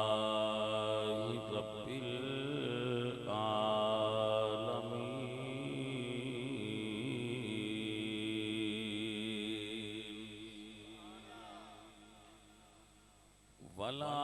अल्हम्दुलिल्लाहि रब्बिल आलमीन वला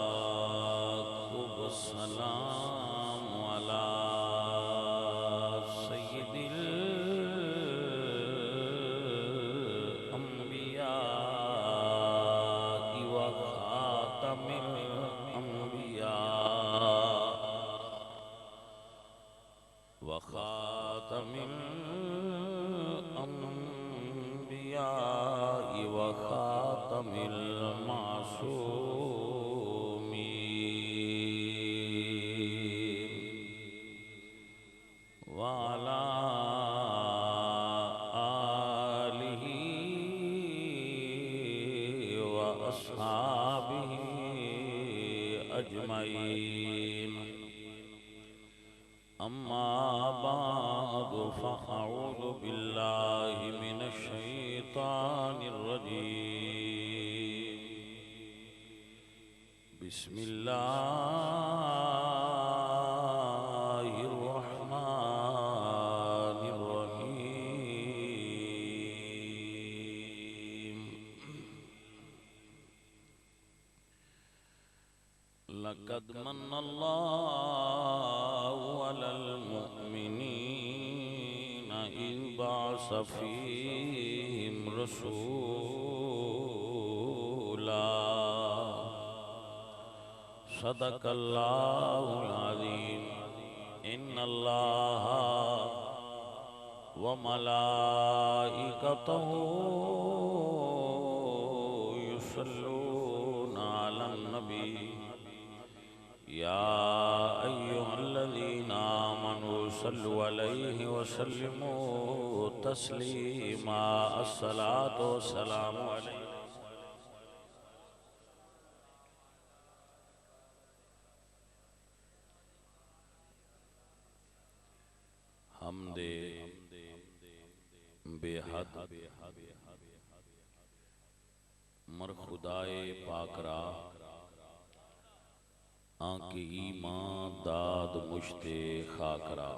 वस्सलातु वस्सलामु अला सय्यिदिल अंबिया व खातमिल अंबिया व खातमिल अंबिया व खातमिल मासूमीन व अला आलिहि व अस्हाबिहि अजमईन अम्मा बादु फ़अऊज़ु बिल्लाहि मिनश शैतानिर रजीम बिस्मिल्लाहिर रहमानिर रहीम लक़द मन्नल्लाहु अलल मुअमिनीना इज़ बअस फ़ीहिम रसूला सदक़ल्लाहुल अज़ीम इन्नल्लाहा व मलाइकतहु युसल्लूना अलन नबी या अय्युहल्लज़ीना आमनू सल्लु अलैहि व सल्लिमू तस्लीमा अस्सलातु वस्सलामु अलैहि हमदे बेहद मर खुदाए पाकरा आंके ईमान दाद मुश्ते खाकरा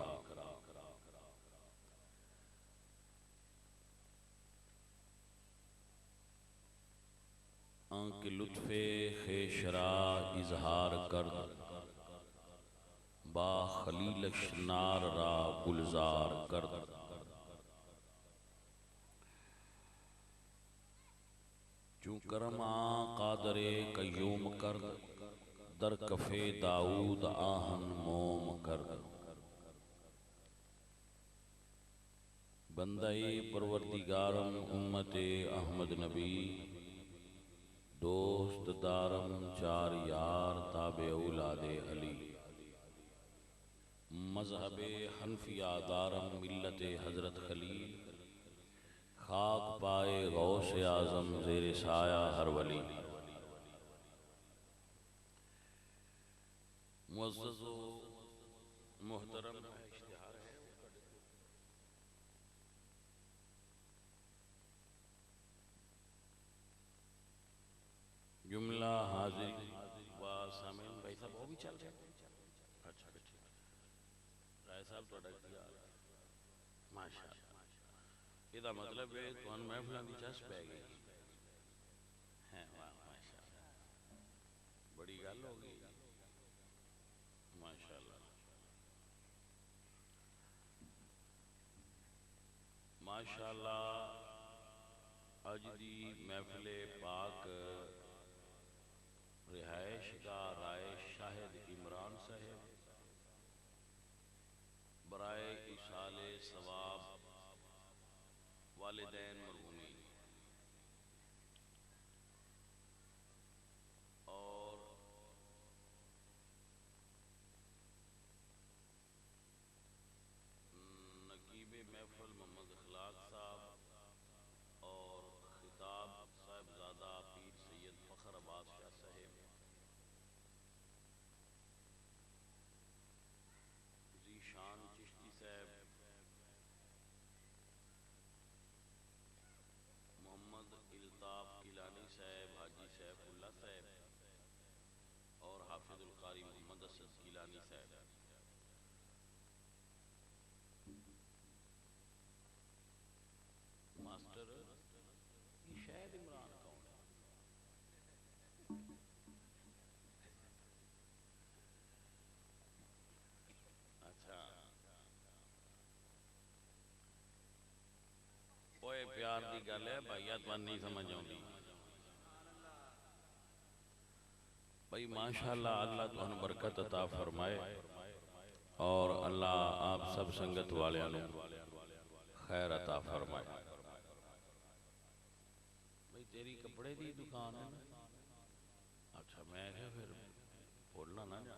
आंके लुत्फे खेशरा इजहार कर बा खलीलश नार रा गुलजार कर चूं करमा कादरे कयूम कर दर कफे दाऊद आहन मोम कर बंदे परवरदिगारम उम्मते अहमद नबी दोस्त दारम चार यार ताबे औलादे अली मजहबे हनफिया दारम मिल्लते हजरत खलील खाक पाए गौसे आजम ज़ेरे साया हर वली मुअज़्ज़ज़ो मुहतरम इश्तिहार है जुमला हाजिर व सामीन भाई साहब वो भी चल रहे अच्छा ठीक राय साहब थोड़ा किया माशाअल्लाह ਇਹਦਾ मतलब है ਤੁਹਾਨੂੰ महफिलों की चस पै गई है वाह माशाअल्लाह बड़ी गल हो गई माशाअल्लाह माशाअल्लाह अज दी महफिले पाक रिहायश का राय शाहिद इमरान साहब बराए इसाले सवाब वालिदैन मरहूमीन मास्टर ये शायद इमरान कौन है? अच्छा ओए प्यार की गल है भाईया तुहानू नहीं समझ आउंदी भाई माशाअल्लाह अल्लाह तुहानू बरकत अता फरमाए और अल्लाह आप सब संगत वालियां नू खैर अता फरमाए। भाई तेरी कपड़े की दुकान है ना? अच्छा मैं क्या फिर बोलना ना जा।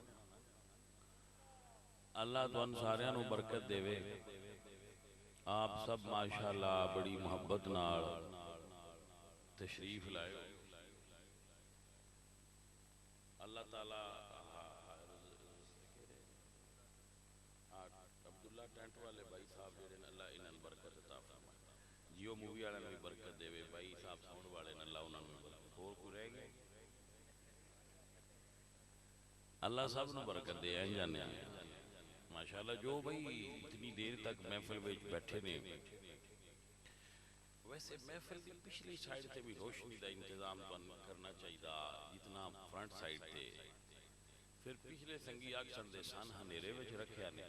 अल्लाह तुहानू सारियां नू बरकत देवे। आप सब माशाअल्लाह बड़ी मुहब्बत नाल तशरीफ लाए हो। अल्लाह ताला अब्दुल्ला टेंट वाले भाई साहब जेडे ने अल्लाह इन्हां नूं बरकत अता फरमाए। जियो मूवी वाले भी बरकत देवे। भाई साहब साउंड वाले ने अल्लाह उन्हां नूं बरकत। होर कोई रह गया? अल्लाह सब नूं बरकत दे। इंज जाने माशाअल्लाह जो भाई इतनी देर तक महफिल में बैठे ने। वैसे महफिल की पिछली साइड से भी रोशनी का इंतजाम करना चाहिए जितना फ्रंट साइड थे। फिर पिछले संगी अक्सर दे सन हनेरे में रखा ने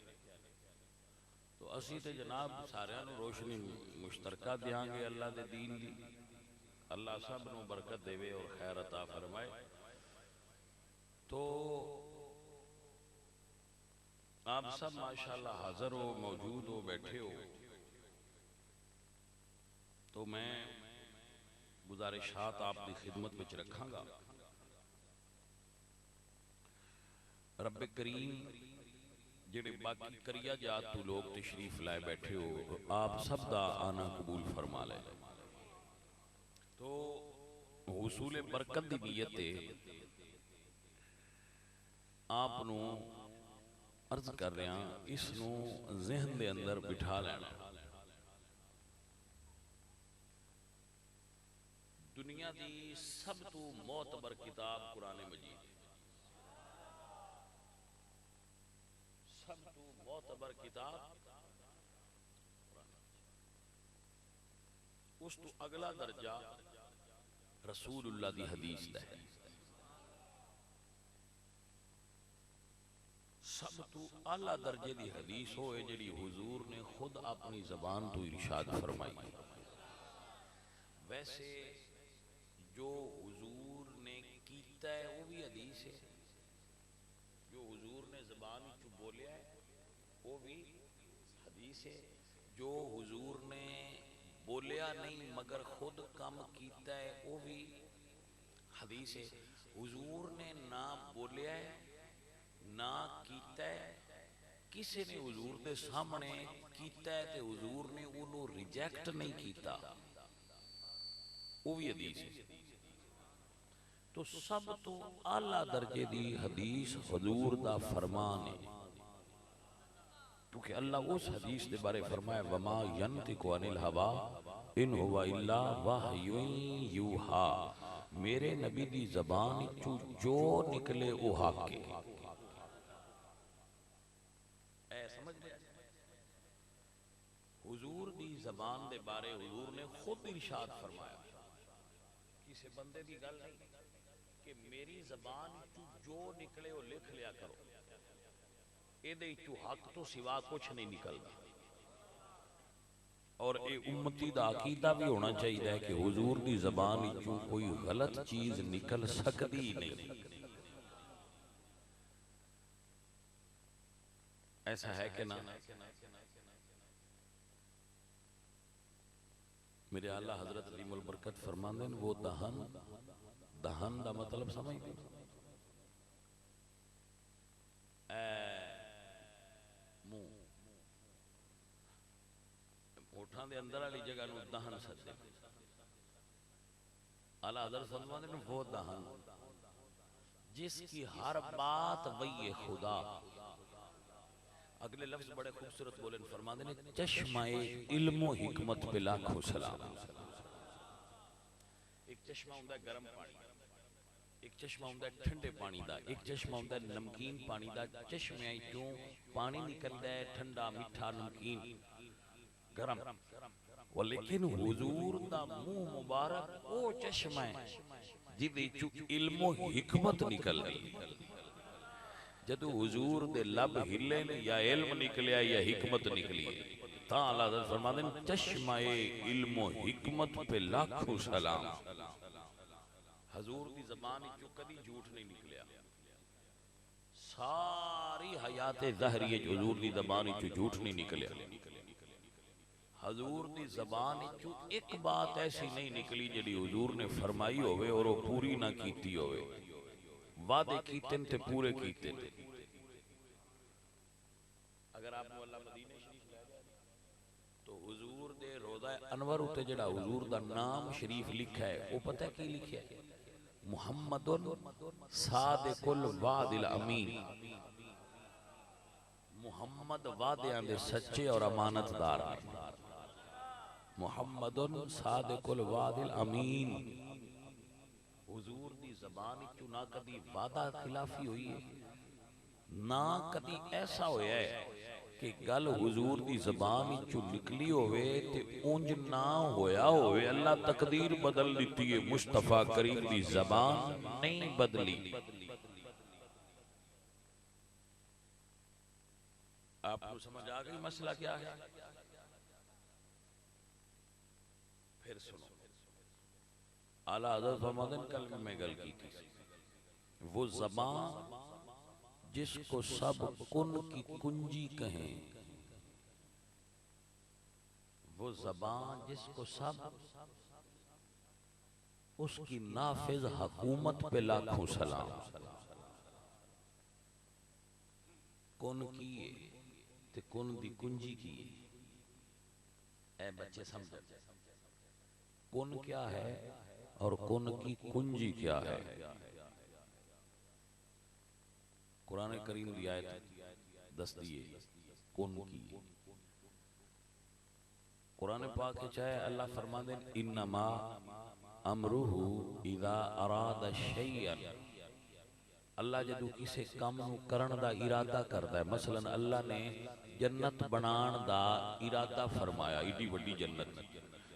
तो असी तो जनाब सारियां नूं रोशनी मुश्तरका देंगे अल्लाह दे दीन दी। अल्लाह सब नूं बरकत देवे और खैर अता फरमाए। तो आप सब माशाअल्लाह हाजिर हो, मौजूद हो, बैठे हो। तो मैं गुजारिशात आपकी खिदमत में रखांगा। रब करीम जेड़े बाकी करिया जात तू लोग तशरीफ लाए बैठे हो आप सब दा आना कबूल फरमा ले। तो हुसूल बरकत दी नीयत है आप नू अर्ज कर रहा इस नू ज़हन दे अंदर बिठा लेना। दुनिया की सब तो मोतबर किताब कुरान मजीद, सब तो मोतबर किताब। उस तो अगला दर्जा रसूलुल्लाह दी हदीस दा है। सब तो आला दर्जे की हदीस होए जिहड़ी हुजूर ने खुद अपनी जबान तो इरशाद फरमाई। वैसे जो हुजूर ने कीता है वो भी हदीस है, जो हुजूर ने जबान चु बोलिया है वो भी हदीस है, जो हुजूर ने बोलिया नहीं मगर खुद काम कीता है वो भी हदीस है। हुजूर ने ना बोलिया है ना कीता है, किसी ने हुजूर के सामने कीता है तो हुजूर ने उन्होंने रिजेक्ट नहीं किया वो भी हदीस है। तो सब तो आला दर्जे की हदीस हुजूर दा फरमान है। क्योंकि अल्लाह उस हदीस के बारे फरमाया वमा यंतिकु अनिल हवा इन हुवा इल्ला वहयुन यूहा। मेरे नबी दी जबान चू जो निकले वो हक है। ऐ समझ लिया हुजूर दी जबान दे बारे हुजूर ने खुद इरशाद फरमाया। किसी बंदे की गल नहीं कि मेरी जबान चू जो निकले वो लिख लिया करो, ये हक तो सिवा कुछ नहीं निकलता। और ये उम्मती दा अकीदा भी होना चाहिए कि हुजूर दी जबान चू कोई गलत चीज निकल सकती नहीं। ऐसा है कि ना? मेरे आला हजरत अलीमुल बरकत फरमाते हैं वो दहन, दहन का मतलब समझते मुंह होठां दे अंदर वाली जगह नूं दहन सदे। आला हजरत फरमाते हैं वो दहन जिसकी हर बात वही खुदा। अगले लफ्ज बड़े खूबसूरत बोले फरमाते हैं चश्माए इल्म व हिकमत पे लाखों सलाम। एक चश्मा होता है गर्म पानी, एक चश्मा होंदा है ठंडे पानी दा, एक चश्मा होंदा है नमकीन पानी दा। चश्मे चों पानी निकलदा है ठंडा मीठा नमकीन गरम, वो लेकिन हुजूर दा मुंह मुबारक ओ चश्मा है जिदे चों इल्म हिकमत निकलदी। जदों हुजूर दे लब हिले या इल्म निकलिया या हिकमत निकली ता अल्लाह ताला फरमाते हैं चश्मा इल्म हिकमत पे लाखों सलाम। हजूर दी ज़बान चों कदी झूठ नहीं निकलिया। सारी हयात ज़हरी हुजूर दी ज़बान चों झूठ नहीं निकलिया। हजूर दी ज़बान चों एक बात ऐसी नहीं निकली जिहड़ी हुजूर ने फरमाई होवे और वो पूरी ना कीती होवे। वादे कीते ते पूरे कीते। अगर आप अल्लाह मदीने शरीफ ले जाए तो हुजूर दे रोज़ा अनवर उत्ते जिहड़ा हुजूर दा नाम शरीफ लिखा है वो पता है की लिखा है? मुहम्मदुन सादिकुल वादिल अमीन। मुहम्मद वादियां दे सच्चे और अमानतदार ने। मुहम्मदुन सादिकुल वादिल अमीन। हुजूर दी ज़बान चों ना कदी वादा खिलाफी हुई है, ना कदी ऐसा होया है कि गल हुजूर दी ज़बान चों निकली होवे ते उंज ना होया होवे। अल्लाह तकदीर बदल दी है, मुस्तफा करीम दी ज़बान नहीं बदली। आपको समझ आ गई मसला क्या है? फिर सुनो, आला हज़रत फरमाते हैं कल में गल की थी, वो ज़बान जिसको सब कुन की कुंजी कहें, वो ज़बान जिसको सब उसकी नाफिज हुकूमत पे लाखों सलाम। कुन की ते कुन दी कुंजी की। ऐ बच्चे समझ, कुन क्या है और कुन की कुंजी क्या है। कुरान करीम की आयत दस दिए कुन की। कुरान पाक चाहे अल्लाह फरमाते इन्नमा अमरुहु इज़ा अरादा शैअन। अल्लाह जदों किसी काम नूं करन दा इरादा करता है, मसलन अल्लाह ने जन्नत बनाण दा इरादा फरमाया, इडी वड्डी जन्नत,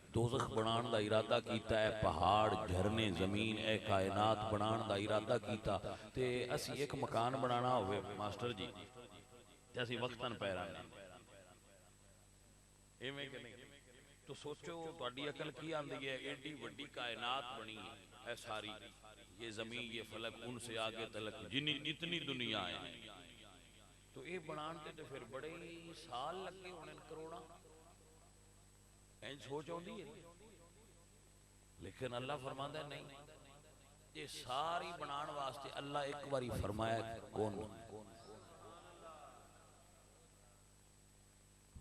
दोज़ख बनाण दा इरादा कीता है, पहाड़ झरने जमीन ए कायनात बनाण दा इरादा कीता ते असी एक मकान बनाना होवे मास्टर जी ते असी वक्तन पैराने इवें कि नहीं। तो सोचो तुहाडी अकल की आंदी है, एडी वड्डी कायनात बनी है सारी, ये जमीन ये फलक उनसे आगे तलक जितनी जितनी दुनिया है, तो ये बनाण ते फिर बड़े साल लगे होने करोड़ा। इंज सोच आउंदी है, लेकिन अल्लाह फरमांदा है नहीं, ये सारी बनाण वास्ते अल्लाह एक बारी फरमाया कौन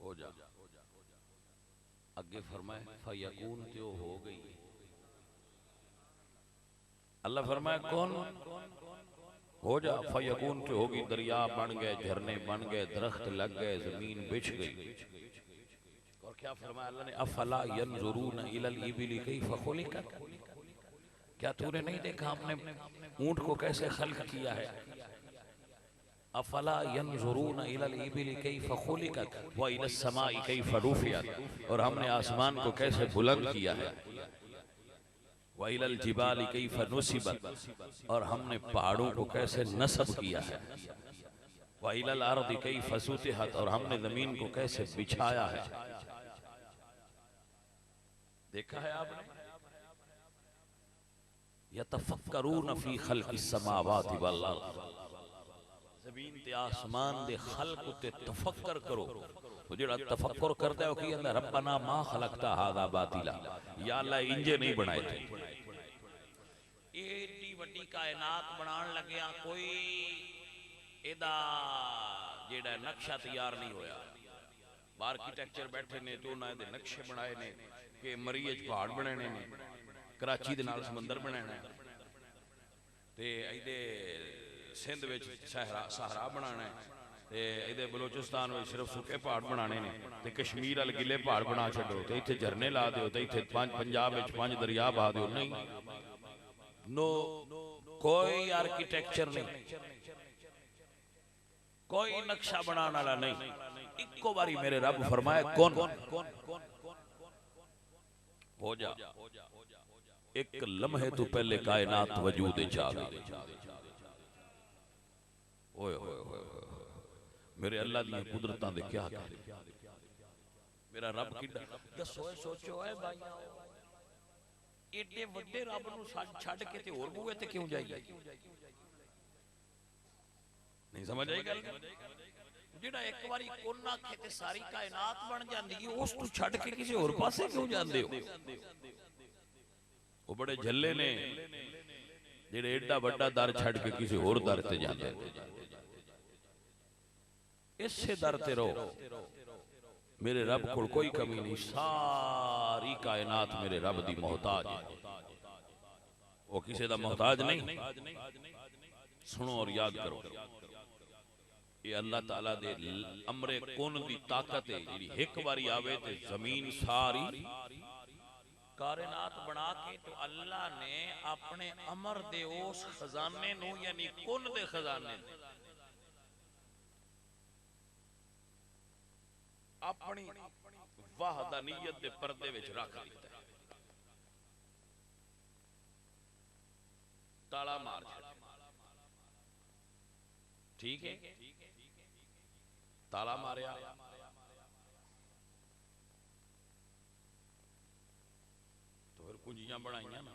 हो जा, अगे फरमाया फयकून तो हो गई। अल्लाह फरमाया कौन हो जा, फयकून तो होगी, दरिया बन गए, झरने बन गए, दरख्त लग गए, जमीन बिछ गई। और क्या फरमाया अल्लाह ने, अफला यंजुरून इलल इबिली कैफ खुलिकत। क्या तूने नहीं देखा हमने ऊंट को कैसे खल्क किया है। अफला यंजुरून इलल इबिली कैफ खुलिकत व इलस समाई कैफ रुफियत। और हमने आसमान को कैसे बुलंद किया है, व इलल जिबाली कैफ नुसिबत। और हमने पहाड़ों को कैसे नस्ब किया है, व इलल अर्दि कैफ सुतिहत। और हमने जमीन को कैसे बिछाया है। देखा है आपने, यतफक्करून फी खल्क़िस समावाति वल अर्द। ज़मीन ते आसमान दे खल्क ते तफक्कर करो। तो जेड़ा तफक्कुर करता है वो की अंदर रब्बना मा खलकता हादा बातिला, या अल्लाह इंजे नहीं बनाए थे। एडी वड्डी कायनात बनान लग्या, कोई एदा जेड़ा नक्शा तैयार नहीं होया। आर्किटेक्चर बैठे ने तो उन्होंने दे नक्शे बनाए ने कि मरीए च पहाड़ बनाने ने, कराची दे नाल समंदर बनाना ते इहदे सिंध विच सहरा बनाना है, ते इहदे बलोचिस्तान में सिर्फ सुके पहाड़ बनाने ने, ते कश्मीर वाल गिले पहाड़ बना छड्डो, ते इत्थे झरने ला दिओ, ते इत्थे पंजाब विच 5 दरिया बहा दिओ। नहीं, नो कोई आर्किटेक्चर नहीं, कोई नक्शा बनाने वाला नहीं। इको बारी मेरे रब फरमाए कौन हो जा, एक लम्हे तो पहले कायनात वजूद च आ गई। ओए होए होए मेरे अल्लाह दी कुदरतां दे क्या कह, मेरा रब किड्डा। दसो सोचो है भाई, एडे वड्डे रब नूं छड्ड के ते होर बूए ते क्यों जाइए? नहीं समझ आई गल? जेड़ा एक बारी कोना आखे ते सारी कायनात बन जांदी है, उस तू छड्ड के किसी होर पासे क्यों जांदे हो? वो बड़े झल्ले ने जेड़े एडा वड्डा दर छड्ड के किसी होर दर ते जांदे। इसे दर ते रहो, मेरे रब को कोई कमी नहीं, सारी कायनात मेरे रब दी मोहताज है, वो किसी दा मोहताज नहीं। सुनो और याद करो, ये अल्लाह ताला दे अमरे कुन दी ताकत है, जिहड़ी एक बारी आवे ते जमीन सारी कायनात बना के, तो अल्लाह ने अपने अमर दे उस खजाने नूं, यानी कुन दे खजाने अपनी वहदानियत दे पर्दे विच रख दिता है। ताला मार ठीक है, ताला मारिया, तो फिर कुंजियां बनाइयां ना।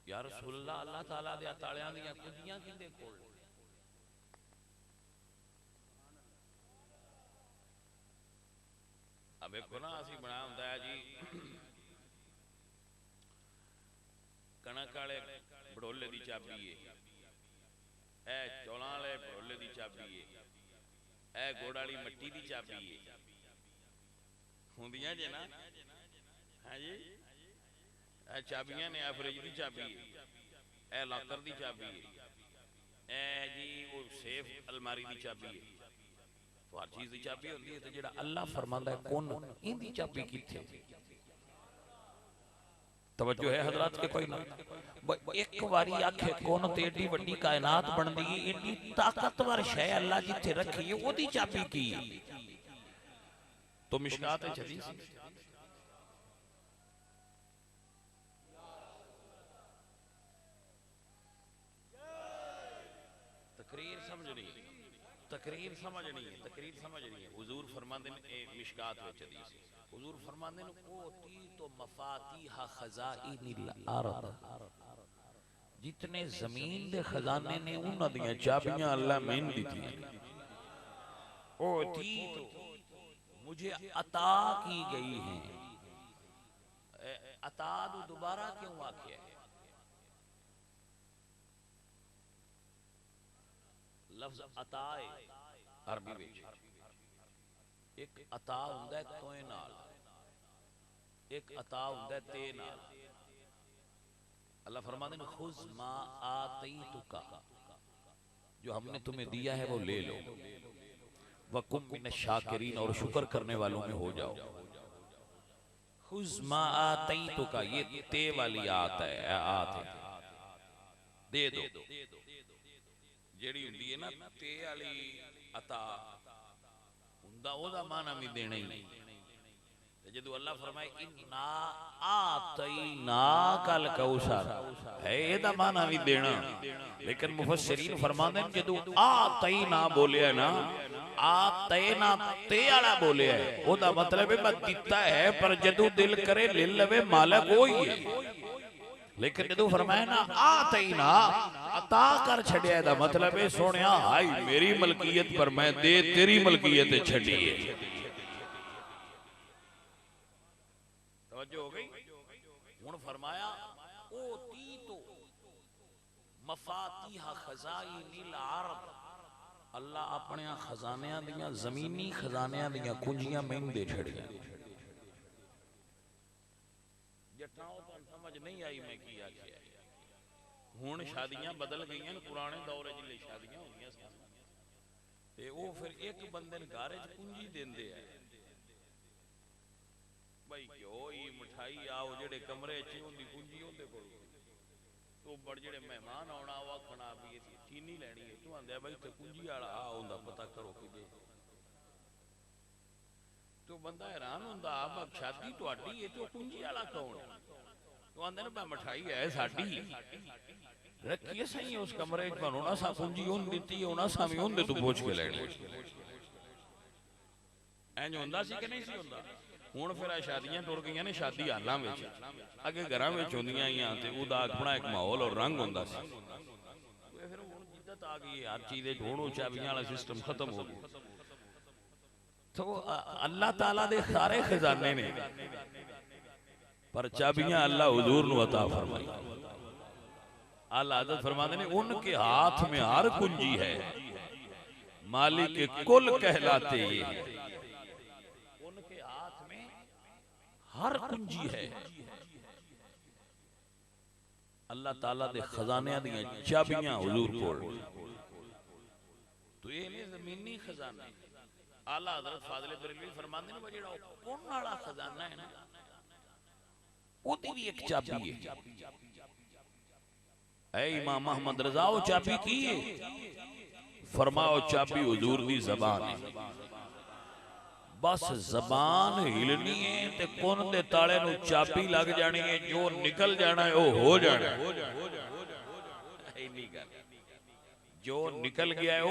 यार रसूलुल्लाह अल्लाह ताला दे तालियां दी कुंजियां किंदे कोल? अब एक ना असी बनाया होंदा है जी, कणक वाले बड़ोले दी चाबी है, ए चौलां वाले बड़ोले दी चाबी है, ए गुड़ वाली मट्टी दी चाबी है, होंदियां जे ना। हाँ जी, ए चाबियां ने, ए फ्रिज दी चाबी है, ए लॉकर दी चाबी है, ए जी वो सेफ अलमारी दी चाबी है। तो हर चीज दी चाबी होंदी है, तो जेड़ा अल्लाह फरमांदा है कौन इंदी चाबी किथे? तवज्जो है हजरात के कोई ना? एक बारी आखे कौन ते एडी वड्डी कायनात बनदी है, एडी ताकतवर शै अल्लाह जिथे रखी है, ओदी चाबी की है? तो मिशकात है हदीस, तकरीर समझनी, तकरीर समझनी है, तकरीर समझनी है। हुजूर फरमाते हैं, ए मिशकात विच हदीस, हुजूर फरमाते हैं ओती तो मफातीह खजाइनिल अर्द, जितने जमीन दे खजाने ने उन्हां दियां चाबियां अल्लाह मैनूं दित्तियां। ओती तो मुझे अता की गई है। अता दो दोबारा क्यों आखे? लफ्ज अता अरबी विच एक अता हुंदा है तोए नाल, एक अता हुंदा है ते नाल। अल्लाह फरमाते हैं खुज़ मा आतईतुका, जो हमने तुम्हें दिया है वो ले लो, वकुम मिनश शाकिरीन, और शुक्र करने वालों में हो जाओ। खुज़ मा आतईतुका, ये ते वाली आत है, आत है, दे दो। जेड़ी हुंदी है ना ते वाली अता, हुंदा ओदा माना भी देना ही नहीं। जदों अल्लाह फरमाए इन्ना आतईना कल कौसर, है एदा माना भी देना। लेकिन मुफस्सिरीन फरमाते हैं जदों आतईना बोलिया ना, आतईना ते वाला बोलिया है, ओदा मतलब है मैं दिता है, पर जदों दिल करे ले लवे, मालिक वही है। लेकिन जदों फरमाया ना आतईना, अता कर छड़िया, दा मतलब है सोनिया हाय मेरी मलकियत पर मैं दे तेरी मलकियत छड़ी है। तवज्जो हो गई? हुण फरमाया ओती तो मफातीह खजाइनिल अर्द, अल्लाह अपने खजानियां दियां, जमीनी खजानियां दियां कुंजियां मैनूं दे छड़ियां। जटाओ तो समझ नहीं आई मैं की आखिया। हुण शादियां बदल गई, पुराने दौर जिले शादियां होंदियां सन ते वो फिर एक बंदे घर च कुंजी देंदे है, भाई घ्यो ही मिठाई आओ जेड़े कमरे च उनकी कुंजी उनदे कोल। तो बड़े जेडे मेहमान आना वो आखना भी चीनी लैनी है, तू आंदा भाई इत्थे कुंजी वाला आ हुंदा पता करो कि दे, तो बंदा हैरान हुंदा आप शादी तुहाडी है तो कुंजी वाला कौन है, तो आंदे ना मिठाई है साडी रखिए सही उस कमरे च पर होना सा कुंजी उन दित्ती होना सा भी उन दे तू पूछ के लैनी इंज हुंदा सी कि नहीं सी हुंदा। हुण फिर शादियां टुर गई ने शादी हालां विच, अगे घरां विच हुंदियां ही ते उहदा अपना एक माहौल और रंग हुंदा सी, फिर हुण जिद्दत आ गई हर चीज़ दे हुण चाबियां वाला सिस्टम खत्म हो गया। तो अल्लाह ताला दे सारे खजाने ने पर चाबियां अल्लाह हुजूर नूं अता फरमाई। आला हज़रत फरमाते ने उनके हाथ में हर कुंजी है, मालिक के कुल कहलाते ये, उनके हाथ में हर कुंजी है। अल्लाह ताला दे खजाने दी चाबियां हुजूर कोल, तो ये नहीं जमीनी खजाने। आला हज़रत फाज़िल बरेलवी फरमाते ने जेड़ा कुन वाला खजाना है ना ओदी भी एक चाबी है। ऐ इमाम अहमद रज़ा ओ चाबी की है, फरमाओ चाबी हुजूर दी ज़बान है। बस जबान हिलनी है ते कुन दे ताले नूं चाबी लग जानी है, जो निकल जाना है वो हो जाना है। जो निकल गया है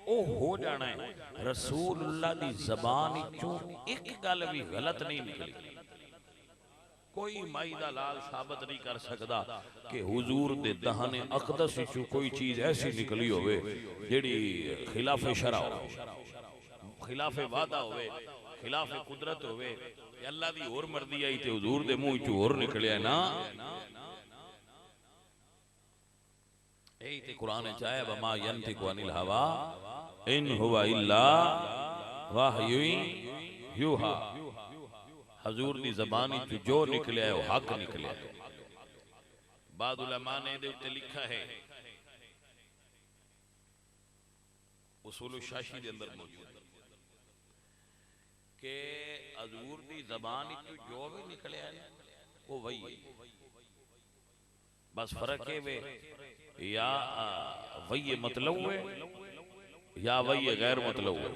वो हो जाना है। रसूलुल्लाह दी जबान चों एक गल भी गलत नहीं निकली। कोई माई दा लाल साबित नहीं कर सकता कि हुजूर दे दहाने अकदस चों कोई चीज ऐसी निकली होवे जेड़ी खिलाफे शरा हो, खिलाफे वादा होवे, खिलाफे कुदरत होवे, अल्लाह दी और मर्जी आई ते हुजूर दे मुंह चों और निकलिया ना। यही ते कुरान च आया वमा यंतिकु अनिल हवा इन हुवा इल्ला वहयुन युहा। हजूर दी ज़बानी चों जो निकलिया है वो हक निकलिया है। बाद उलमा ने दे उत्ते लिखा है, उसूल शाशी दे अंदर मौजूद के हजूर दी ज़बानी चों जो भी निकलिया है वो वही है। बस फर्क है वे या वही मतलब है या वही गैर मतलब है।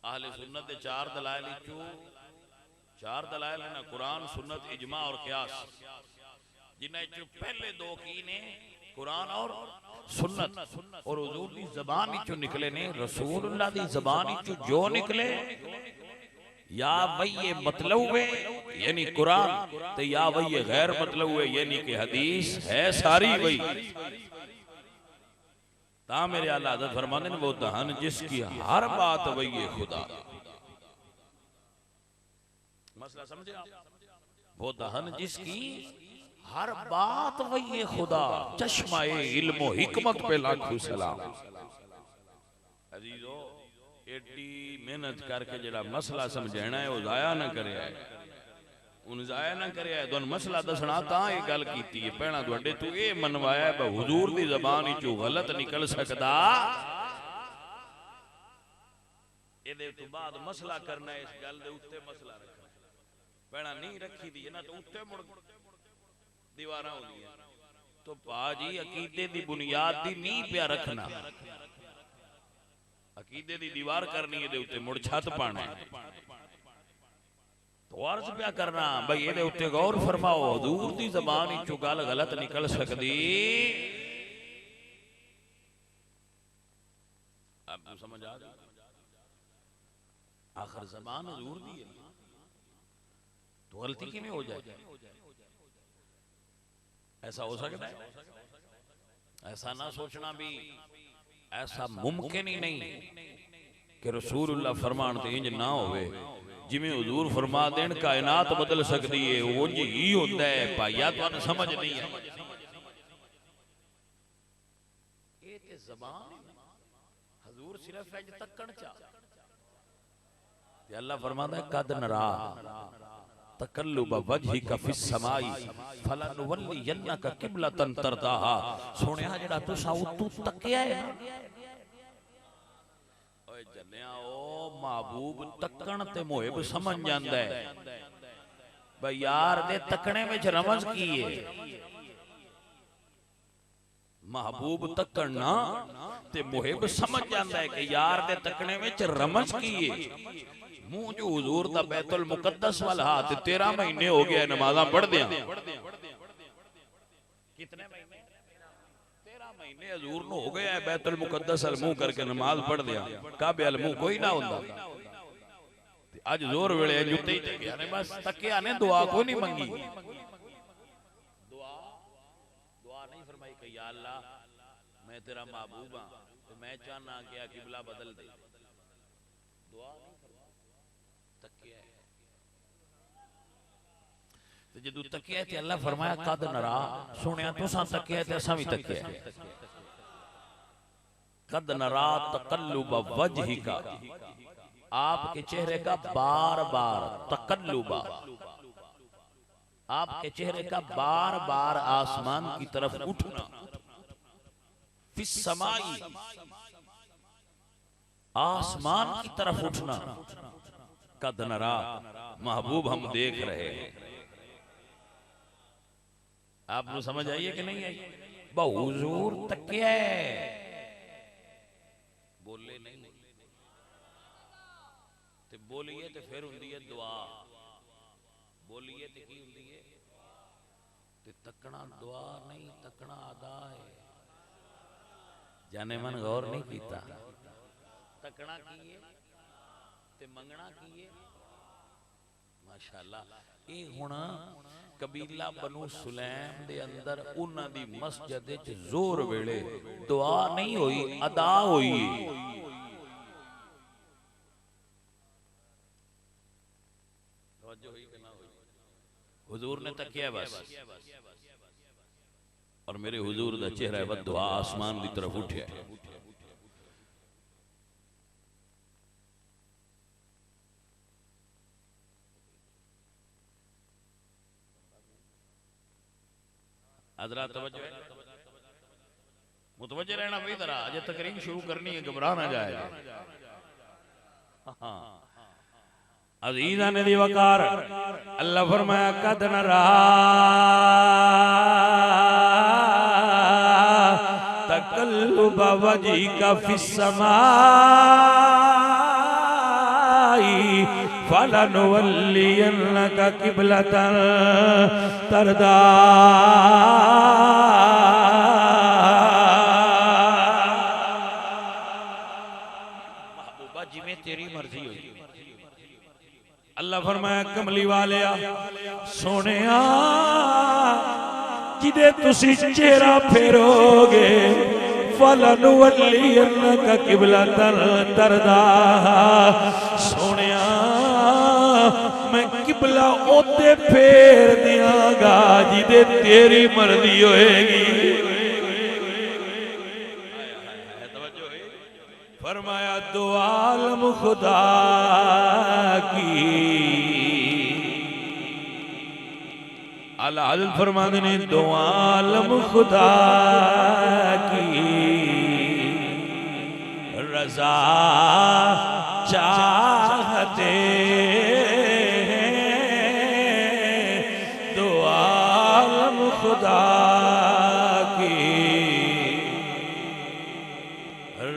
अहले सुन्नत दे चार दलाइल चो चार दलाइल है ना, कुरान सुन्नत इजमा और क़ियास, जिन्हें चो पहले दो की ने कुरान और सुन्नत, और हुजूर दी ज़बान चो निकले ने रसूलुल्लाह दी ज़बान चो जो निकले या वही मतलब है यानी कुरान ते या वही गैर मतलब है यानी कि हदीस है सारी वही। ता मेरे आला हज़रत फरमाते हैं वो दहन जिसकी हर बात वही खुदा। मसला समझे आप? वो दहन जिसकी हर बात वही खुदा, चश्मा-ए इल्म व हिकमत पे लाखों सलाम। अजीजो एडी मेहनत करके जड़ा मसला समझाना है वो जाया ना करे, उन जाया ना करे। तुम मसला दसना ता ये गल कीती है, पहला तुहाडे तू ये मनवाया है हुजूर दी ज़बान चों गलत निकल सकदा, इहदे तो बाद मसला करना है, इस गल दे उत्ते मसला रखना। पहला नहीं रखी दी ना तो उत्ते मुड़ दीवारां होंदियां। तो भाजी अकीदे दी बुनियाद दी नींह पिया रखना, अकीदे दी दीवार करनी है, दे उत्ते मुड़ छत पाना है। तो अर्ज क्या करना भाई ये उत्ते गौर फरमाओ, हुजूर दी ज़बान चों गल गलत निकल सकदी, आपको समझ आ गई? आखिर ज़बान हुजूर दी है तो गलती किवें हो जाए? ऐसा हो सकता है? ऐसा ना सोचना भी ऐसा मुमकिन ही नहीं कि रसूलुल्लाह फरमान ते इंज ना होवे। जिमें हुजूर फरमा देन कायनात बदल सकती है वो ही होता है। भाइया तुहानू समझ नहीं है, ये ते ज़बान हुजूर सिर्फ इंज तकण चा। अल्लाह फरमाता है कद नरा तकल्लुब वजहिका फिस समाई फलनुवल्लियन्नका किबलतन तरदाहा। सुनिया जेड़ा तुसा उतों तकिया है ना, ओए जन्या ओ महबूब तकण ते मुहिब समझ जांदा है। भाई यार दे तकने में रमज की है। महबूब तकना ते मुहिब समझ जाता है कि यार दे तकने में रमज की है। मुंह जो हुजूर दा बैतुल मुकद्दस वाल हाथ 13 महीने हो गया नमाज़ां पढ़ दिया। कितने महीने? 13 महीने हुजूर नु हो गया है बैतुल मुकद्दस अल मुंह करके नमाज पढ़ दिया। काबे अल मुंह कोई ना हुंदा। आज जोर वेले जुते ही तकिया ने बस तकिया ने दुआ कोई नहीं मंगी। दुआ नहीं फरमाई कि या अल्लाह मैं तेरा महबूब हां तो मैं चाहना कि किबला बदल दे। दुआ नहीं फरमाई तकिया है। तो जदू तकिया ते अल्लाह फरमाया कद नरा सुनिया तुसा तकिया ते असा भी तकिया कद नरा तकल्लुब वजहिका आपके चेहरे का बार बार तकल्लुबा आपके चेहरे का बार बार आसमान की तरफ उठना फिस समाई आसमान की तरफ उठना कद नरा महबूब हम देख रहे हैं। आपको समझ आई है कि नहीं आई? बहुजूर तकिया बोले नहीं ते बोलिए तो फिर हुंदी है दुआ बोलिए तो की हुंदी है ते तकना दुआ नहीं तकना अदा है। जाने मन गौर नहीं कीता तकना की है ते मंगना की है। माशाअल्लाह ये हुण कबीला बनु सुलैम दे अंदर उन्हां दी मस्जिद विच जोर वेले दुआ नहीं होई अदा होई। हुजूर ने तकिया बस और मेरे हुजूर दा चेहरा है दुआ आसमान की तरफ उठा। हजरात तवज्जो है मुतवज्जे रहना भाई जरा अजय तकरीर शुरू करनी है घबरा ना जाए। हाँ अज़ीज़ान ने दी वकार अल्लाह फरमाया कद नरा तकल्लुब वजहिका फिस समाई फलनुवल्लियन्नका क़िबलतन तरदा। महबूबा जिवें तेरी मर्जी होई। अल्लाह फरमाया कमली वाले सोनिया जिदे तुसी चेहरा फेरोगे फलनुवल्लियन्नका क़िबलतन तरदा। सोनिया मैं किबला ओते फेर दियांगा जिदे तेरी मर्जी होएगी। फरमाया दो आलम खुदा की अला हज़रत फरमाते ने दो आलम खुदा की रज़ा चाहते दो आलम खुदा की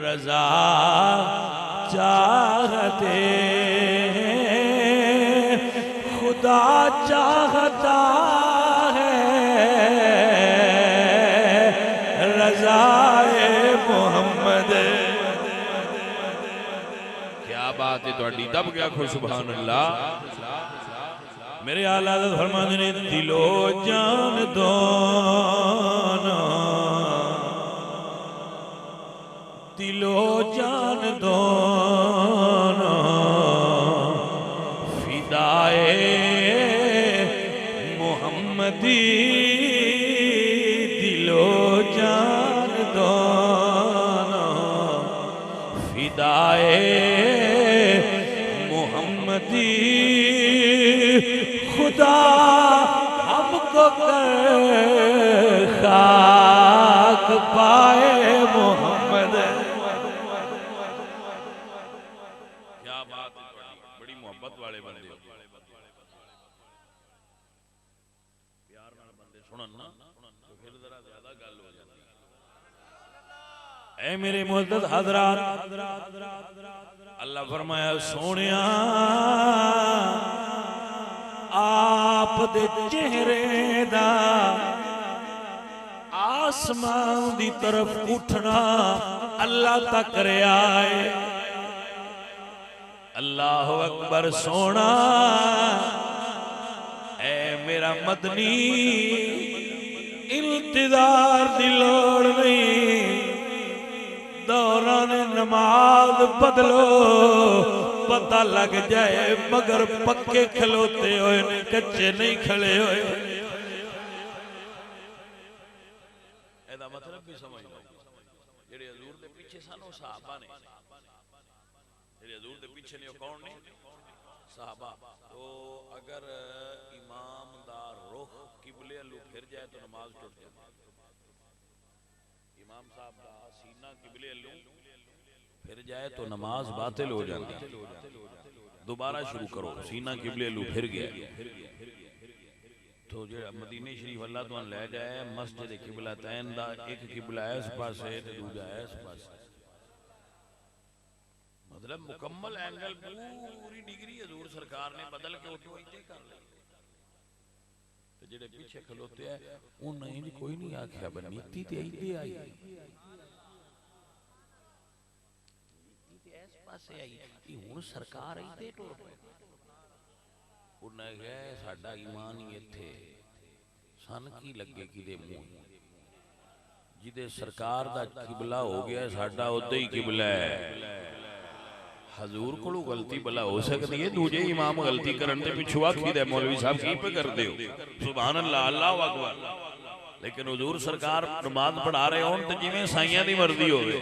रज़ा चाहते खुदा चाहता है रज़ाए मोहम्मद। क्या बात है तुहाडी दब गया खो सुभान अल्लाह। मेरे आला हज़रत फरमाते ने दिलो जान दोनों दिलो जान दोनों फिदाए मोहम्मदी दिलो जान दोनों फिदाए मोहम्मदी खुदा हमको कर खाक पाए मोहम्मद। क्या बात है बड़ी मोहब्बत वाले बंदे। ऐ मेरे मुअद्दद हज़रात, अल्लाह फरमाया सोनिया आप दे चेहरे दा आसमान दी तरफ उठना अल्लाह तक रहा है। अल्लाह अकबर सोना ऐ मेरा मदनी इंतजार दी लोड़ नहीं, दौरान नमाज बदलो पता लग जाए मगर पक्के खलोते हुए ने कच्चे नहीं खड़े हुए। एदा मतलब भी समझ लो जेड़े हजूर दे पीछे सन ओ सहाबा ने, जेड़े हजूर दे पीछे ने कौन ने? सहाबा। तो अगर इमाम दा रुख किबले अल्लू फिर जाए तो नमाज टूट जाए। इमाम साहब दा सीना किबले अल्लू फिर जाए तो नमाज बातिल हो जाती। दोबारा शुरू करो, सीना किबले अल्लू फिर गया तो जो मदीने शरीफ अल्लाह तुहां लै जाए मस्जिद किबला तैन दा एक किबला इस पासे ते दूजा इस पासे, मतलब मुकम्मल एंगल पूरी डिग्री हजूर सरकार ने बदल के उठो इते कर ली। ते जेड़े पीछे खलोते है उन्हें भी कोई नहीं आख्या नीति ते इते आई, इस पासे आई कि हुण सरकार इते टुर पई। उन्हें कहा साडा ईमान ही इत्थे सन की लगे किदे मूंह, जिदे सरकार दा किबला हो गया साडा उदे ही किबला है। हजूर कोलों गलती भला हो सकती है, दूजे इमाम गलती करन ते पिछू आखी दे मौलवी साहब की पे करदे हो, सुभान अल्लाह अल्लाहु अकबर। लेकिन हुजूर सरकार नमाज पढ़ा रहे होन ते जिवें साईयां दी मर्जी होवे।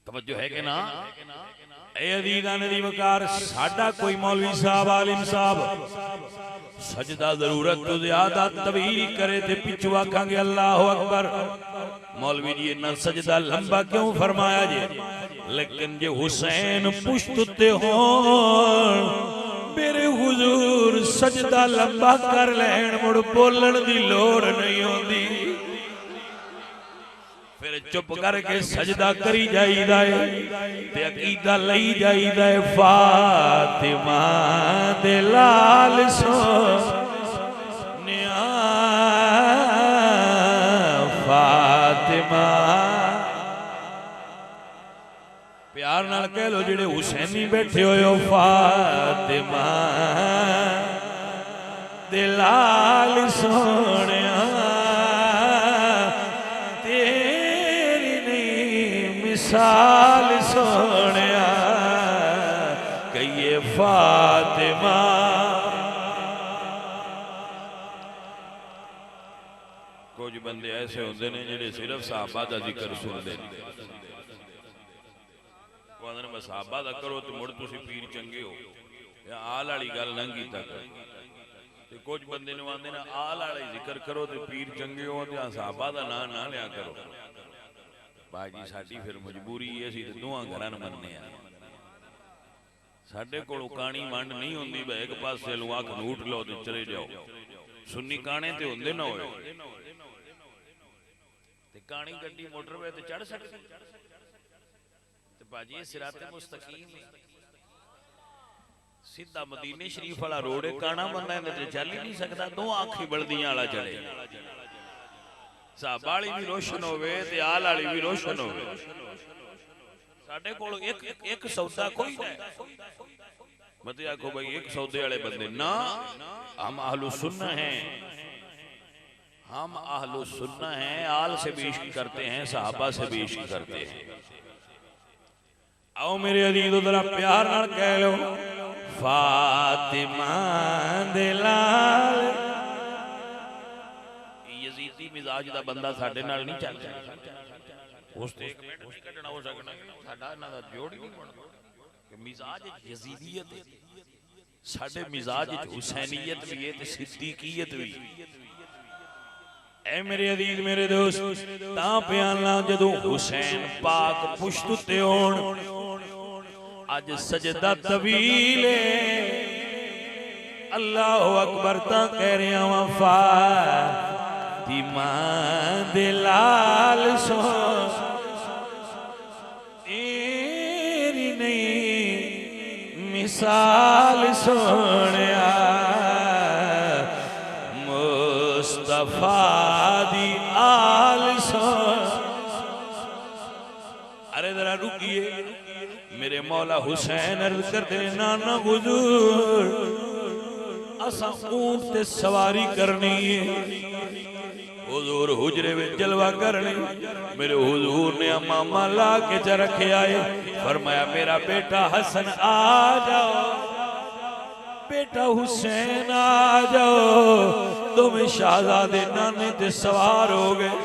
तवज्जो है कि ना? ए अजीज़ां नदी वकार साडा कोई मौलवी साहब आलिम साहब सजदा जरूरत तो ज्यादा तवील करे ते पिछू आखांगे अल्लाहु अकबर। मौलवी जी इन्ना सजदा लंबा क्यों फरमाया जी? लेकिन जे हुसैन पुश्त ते होण मेरे हुजूर सजदा लंबा कर लैन मुड़ बोलण दी लोड़ नहीं होंदी। फिर चुप करके सजदा करी जाईदा है ते अकीदा लई जाईदा है। फातिमा दे लाल सोनिया फातिमा, प्यार नाल कह लो जेड़े हुसैनी बैठे होए हो फातिमा दे लाल सोनिया साल सोनिया कहिए फातिमा। कुछ बंदे ऐसे होंगे ने जेडे सिर्फ सहाबा का जिक्र सुनते हैं, मैं सहाबा का करो तो मुड़ तुसी पीर चंगे हो, या आल वाली गल ना कीता करो। कुछ बंदे आते ना आल वाला जिक्र करो तो पीर चंगे हो, सहाबा का नाम ना लिया करो। बाजी साडी फिर मजबूरी है, असीं दोवां घरां मनने आ। साडे कोल काणी वंड नहीं होंदी भाई एक पासे लो अख नूट लो ते चले जाओ। सुन्नी काणे ते होंदे ना होए ते काणी गड्डी मोटरवे ते चढ़ सकदी ते बाजी सिराते मुस्तकीम है। सीधा मदीने शरीफ वाला रोड है, काणा बंदा इहदे ते चल ही नहीं सकदा, दो आंखी बलदियां वाला चले। साहबा वाली भी रोशन होवे ते आल वाली भी रोशन होवे। साडे कोल एक सौदा कोई नहीं। मत आखो भाई एक सौदे वाले बंदे ना, हम अहलु सुन्ना हैं, हम अहलु सुन्ना हैं। आल से भी इश्क करते हैं, सहाबा से भी इश्क करते हैं। आओ मेरे अजीजों जरा प्यार नाल कह लो फातिमा दे लाल। यजीदी मिजाज दा बंदा साडे नाल नहीं चल सकदा, उस ते एक मिनट नहीं कटना हो सकना, साडा इन्हां दा जोड़ ही नहीं बनदा कि मिजाज यजीदियत है, साडे मिजाज हुसैनियत भी है ते सिद्दीकियत भी। ऐ मेरे अजीज मेरे दोस्त तां प्याला जदों हुसैन पाक पुश्त ते होण अज सजदा तवील अल्लाह अकबर ता कह रहा वफा फातिमा दे लाल सो तेरी नहीं मिसाल सोनिया मुस्तफा दी आल सो। अरे जरा रुकिए, मेरे मौला हुसैन अर्ज करते हैं नाना हुजूर असा ऊंट ते सवारी करनी है, हुजूर हुजरे में जलवा करनी। मेरे हुजूर ने अम्मा ला के च रखे आए, फरमाया मेरा बेटा हसन आ जाओ, बेटा हुसैन आ जाओ, तुम शाहजादे नाने ते सवार हो गए।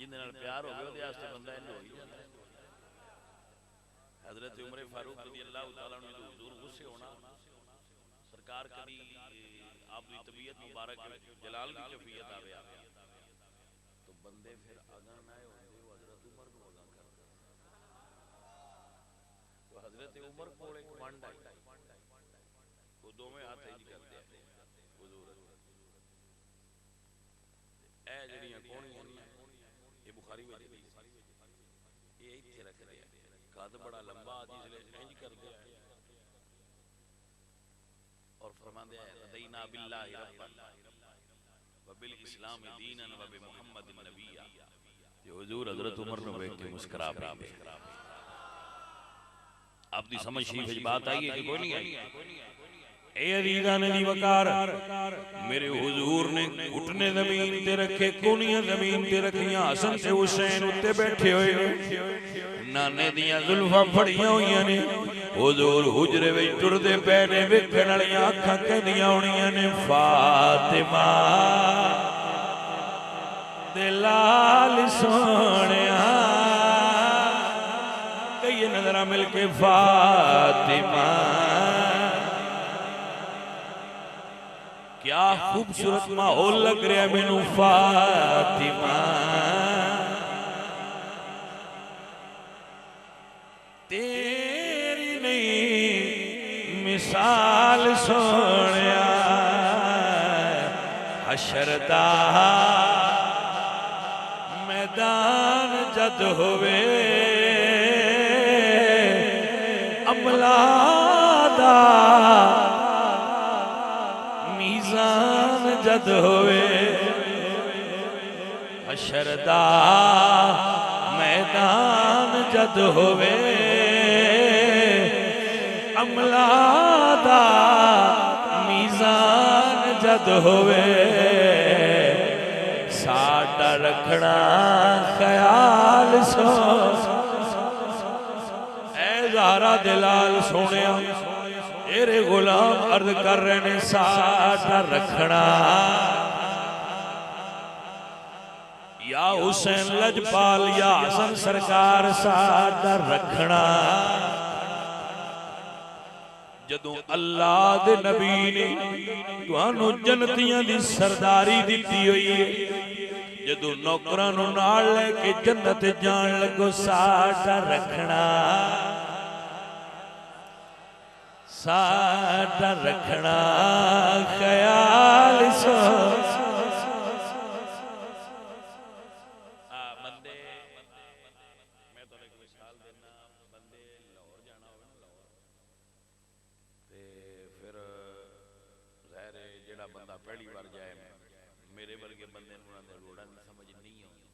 जिंदे नाल प्यार हो गया उहदे वास्ते बंदा इंज हो ही जाता है। हजरत उमर फारूक रज़ी अल्लाह तआला अन्हु दे हुजूर गुस्से होना, सरकार कभी आप दी तबीयत मुबारक जलाल दी कैफियत आवे तो बंदे फिर अगा ना होंदे वो हजरत उमर को अगा करदे। तो हजरत उमर कोल एक मंड आई, वो दोवें हाथ इंज करदे हुजूर ए जड़ियां कोणियां ये बुखारी में ये इत्थे रख दिया, कद बड़ा लंबा इसलिए इंज कर दिया और फरमांदे रदीना बिल्लाहि रब्बन व बिल इस्लाम दीनन व बि मुहम्मदिन नबिया। ये हुजूर हजरत उमर ने देख के मुस्कुरा पड़े। आप दी समझ शरीफ विच बात आई है कि कोई नहीं आई? ए अजीज़ान दी वकार, मेरे हुजूर ने घुटने जमीन ते रखे, कोनियां जमीन ते रखियां, हसन ते हुसैन उत्ते बैठे हुए, नाने दियां जुल्फां फड़ियां हुईयां ने, हुजूर हुजरे विच टुरदे पे ने, वेखण वालियां अखां कहंदियां होणियां ने फातिमा दे लाल सोहणिया। कई नजरा मिलके फातिमा क्या खूबसूरत माहौल लग रहा है मैनू फातिमा तेरी नहीं मिसाल सोनिया। हशर दा मैदान जद होवे अमला दा जद होवे, हशर दा मैदान जद होवे अमला दा मीज़ान जद होवे, साडा रखना ख्याल सो। ऐ ज़हरा दिलाल सोनिया तेरे गुलाम अर्ज कर रहे ने साडा रखना, या हुसैन लजपाल या हसन सरकार साडा रखना। जदों अल्लाह दे नबी ने तुहानू जन्नतियां दी सरदारी दिती हुई है, जदों नौकरां नू नाल लेके जन्नत जान लगो साडा रखना, साडा रखना ख्याल सो। बंदे मैं तो एक मिसाल देना, बंदे लाहौर जाना हो लाहौर ते फिर ज़ाहिर है जेड़ा बंदा पहली बार जाए, मेरे वर्गे बंदे नूं दे रोड़ा दी समझ नहीं आउंदी,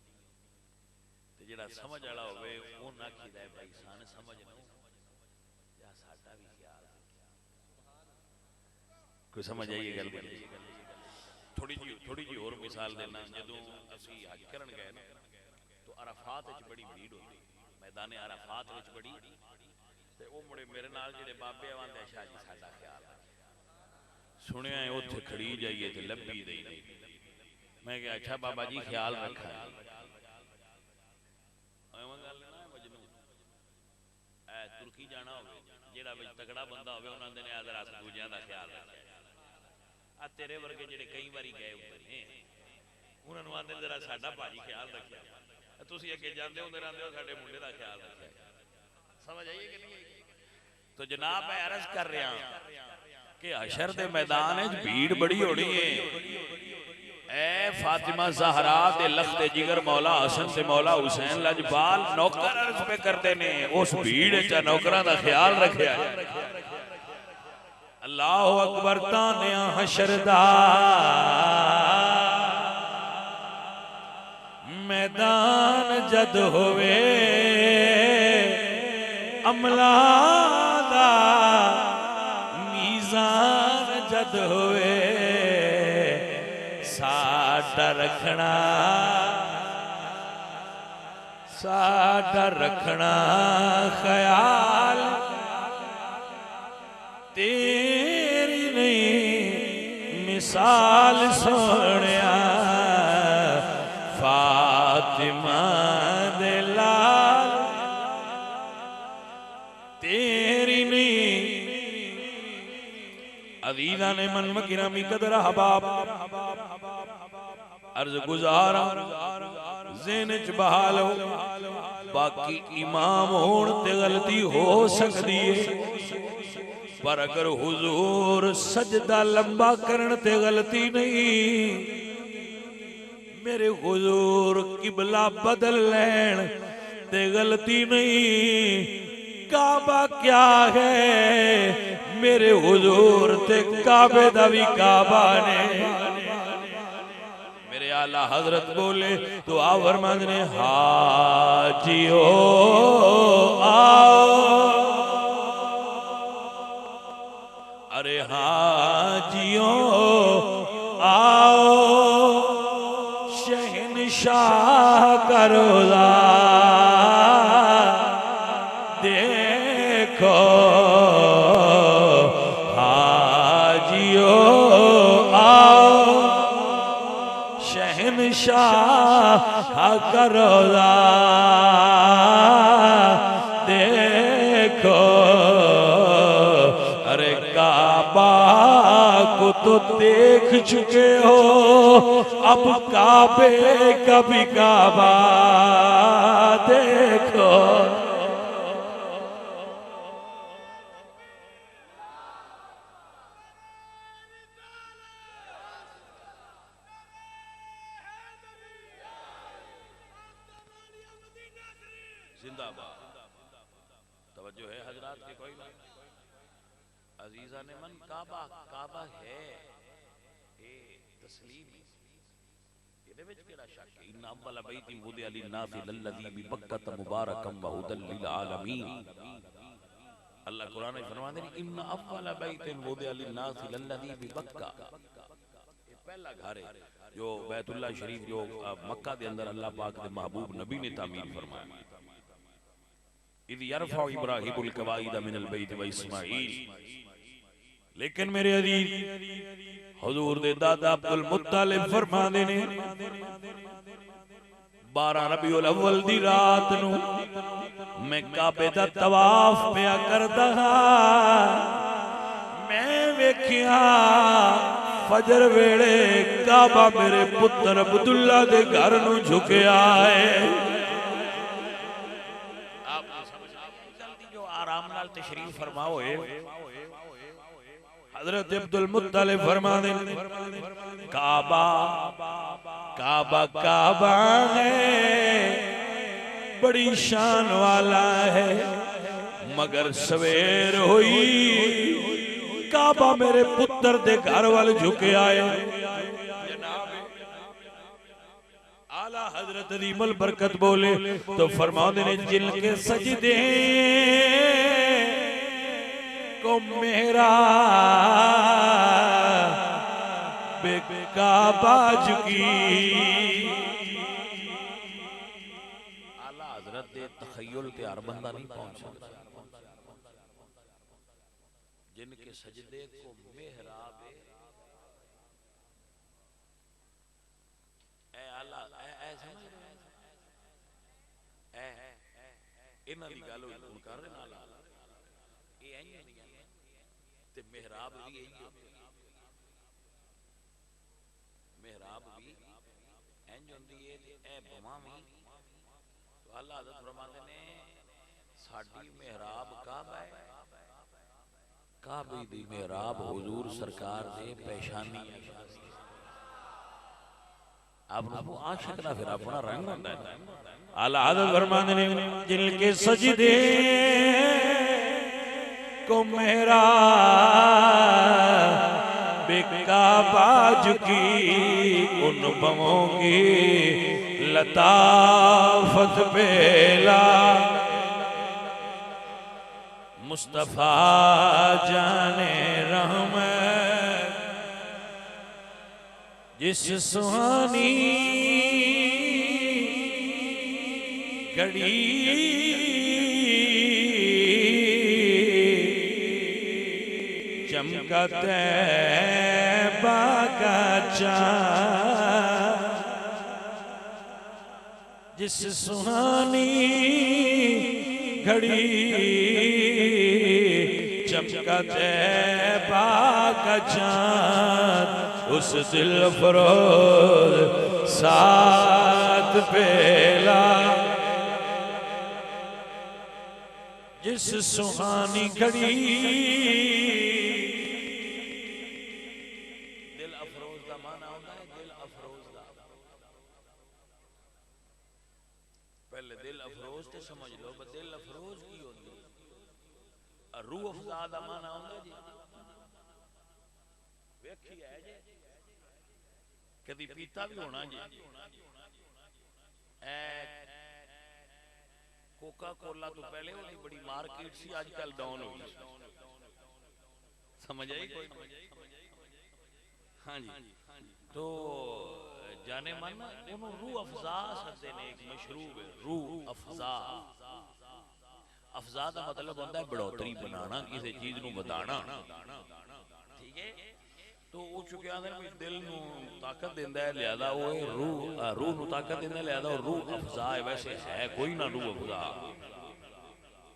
ते जेड़ा समझ वाला होवे ओह ना आखीदा है भाई सान समझ नो या साडा भी ख्याल। कोई समझ आई गल? थोड़ी जी और मिसाल देना, जदों असी हज करन गए ना तो अराफात विच बड़ी भीड़ होती, मैदान अराफात विच बड़ी, ते ओ मुड़े मेरे नाल जेड़े बाबे आंदे शाह जी साडा ख्याल सुनिया है उत्थे खड़ी जाइए ते लब्भी दई नहीं। मैं कहा अच्छा बाबा जी ख्याल रखा है, एवं गल ना मजनू मुक्की जाना होवे जेड़ा विच तगड़ा बंदा होवे उन्हां दे ने आदर रस दूजियां दा ख्याल रखे आ तेरे वर्गे जेड़े कई बारी गए होंदे ने उन्हां नूं आंदे जरा साडा भाजी ख्याल रखिया तुसीं अगे जांदे होंदे रहंदे हो साडे मुंडे दा ख्याल रखिया समझ आइए कि नहीं तो जनाब मैं अर्ज कर रहा कि हशर दे मैदान च भीड़ बड़ी होनी है ए फातिमा ज़हरा दे लख्ते जिगर मौला हसन ते मौला हुसैन लजपाल नौकर अर्ज पे करते ने उस भीड़ च नौकरां दा ख्याल रखिया अल्लाह अकबर तानिया हशर दा मैदान जद होवे अमला दा मीज़ान जद होवे साडा रखना ख्याल तेरी नहीं मिसाल सोनिया फातिमा दे लाल तेरी नहीं अजीज़ा ने मन गिरामी कदर हबाब अर्ज गुजारा ज़हन च बहाल हो बाकी इमाम होण ते गलती हो सकती है पर अगर हुजूर सजदा लंबा करन ते गलती नहीं मेरे हुजूर किबला बदल लैन ते गलती नहीं काबा क्या है मेरे हुजूर ते काबे दा भी काबा ने मेरे आला हजरत बोले तो आवरमंद ने हाजियो आओ अरे हाजियो आओ शहनशाह का रोज़ा देखो हाजियो आओ शहनशाह का रोज़ा देखो अरे काबा को तो देख चुके हो अब काबे का भी काबा देखो जिंदाबाद तवज्जो है हजरात के कोई ना अजीजा ने मन काबा काबा है ए तस्लीम ਇਹਦੇ ਵਿੱਚ ਕਿਹੜਾ ਸ਼ੱਕ ਹੈ ਇਨ ਅਵਲ ਬੈਤ ਵੁਦਿਆ ਲਿਨਾਸ लल्लज़ी बिबक्कत मुबारकम व हुदल लिल आलमीन अल्लाह कुरान में फरमाते हैं इन अवल बैत वुदिया लिनास लल्लज़ी बिबक्का ये पहला घर है जो बैतुल्लाह शरीफ जो मक्का के अंदर अल्लाह पाक के महबूब नबी ने तामीर फरमाया इद यरफा इब्राहीमुल कवाइद मिनल बैत व इस्माईल लेकिन मेरे अजीज हुजूर दे दादा अब्दुल मुत्तलिब फरमाते ने 12 रबीउल अव्वल दी रात नू मैं काबे दा तवाफ पिया करदा मैं वेखिया फजर वेले काबा मेरे पुत्र अब्दुल्ला दे घर नू झुकिया है आप जल्दी जो आराम नाल तशरीफ फरमाओ हजरत अब्दुल मुत्तलिब फरमाते काबा काबा काबा है बड़ी शान वाला है मगर सवेर हुई काबा मेरे पुत्र दे घर वाल झुके आए आला हजरत अलीमल बरकत बोले तो फरमाते ने जिनके सजदे को मेरा बेकाबा झुकी आला हजरत दे तखय्युल ते हर बंदा नहीं पहुंच सकता जिनके सजदे को मेहराब ए आला ए समझ रहे ए इन्हां दी गल हुन कर रहे ना ते मेहराब भी यही है, मेहराब भी इंज होंदी है ते ए बवां भी। तो अल्लाह हज़रत फरमाते ने साडी मेहराब काबा है, काबे दी मेहराब हुजूर सरकार दे पेशानी है। आप आशिक दा फिर अपना रंग होता है। आला हज़रत फरमाते ने जिनके सजदे को मेरा बेकाबा झुकी उन बमों की लताफत बेला मुस्तफा जाने रहमत जिस सुहानी घड़ी चमका तैबा का चाँद, जिस सुहानी घड़ी चमका तैबा का चाँद, उस दिल फरोज साथ पेला जिस सुहानी घड़ी। दिल अफरोज का माना होता है, दिल अफरोज का पहले दिल अफरोज ते समझ लो, दिल अफरोज की होती है। रूह अफजा का माना होता जी, वेखी है जी, कदी पीता भी होना जी। कोका कोला तो पहले वाली बड़ी मार्केट सी, आजकल डाउन हो गई, समझ आई कोई? हाँ जी। तो जाने मन रूह अफजा सदे ने एक मशरूब है, रूह अफजा। अफजा का मतलब होता है बढ़ोतरी बनाना, किसी चीज को बताना, ठीक है। तो वो चुके आंदे ने दिल नू ताकत देंदा है, लिहाजा वो रूह नू ताकत देंदा है, लिहाजा वो रूह अफजा है। वैसे है कोई ना रूह अफजा,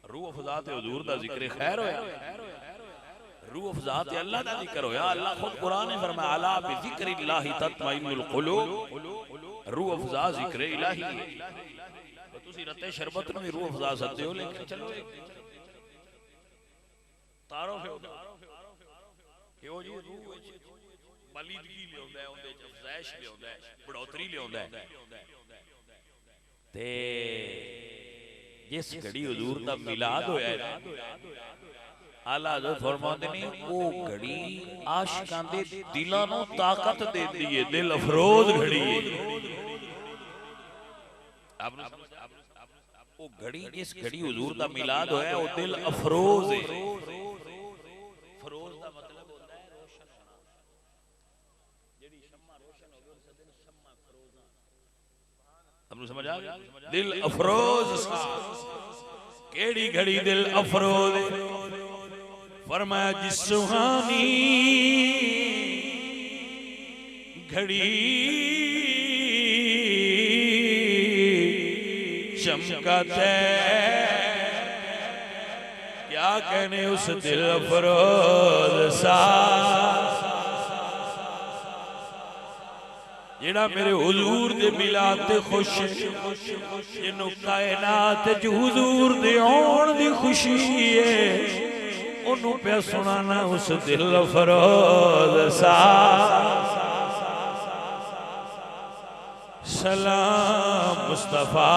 रूह अफजा ते हुजूर दा जिक्र खैर होया, रूह अफजा ते अल्लाह दा जिक्र होया। अल्लाह खुद कुरान में फरमाया अला बिज़िक्रिल्लाहि तत्मइन्नुल कुलूब, रूह अफजा जिक्र इलाही है। तो तुसी रते शरबत नू रूह अफजा सददे हो, लेकिन चलो एक तारुफ है क्यों जी, रूह बलीदगी लियाउंदा है, उहदे च अफज़ाइश लियाउंदा है, बढ़ोतरी लियाउंदा है। ते जिस घड़ी हुजूर दा मिलाद होया है, आला हज़रत फरमाते ने वो घड़ी आशिकां दे दिलां नूं ताकत देंदी है, दिल अफरोज घड़ी है। वो घड़ी जिस घड़ी हुजूर दा मिलाद होया वो दिल अफरोज है। फरोज दा मतलब होता है रोशन होना, जेड़ी शम्मा रोशन हो गई उस दिन शम्मा फरोजा। हमने समझ आ गया? दिल अफरोज केड़ी घड़ी दिल अफरोज। फरमाया जिस सुहानी घड़ी चमका क्या कहने उस दिल अफरोज सा, जेड़ा मेरे हुजूर दे मिलाद ते खुश, जिन्हों कायनात च हुजूर दे आउण दी खुशी है, उन्हों पे सुनाना उस दिल अफरोज सा। सलाम मुस्तफा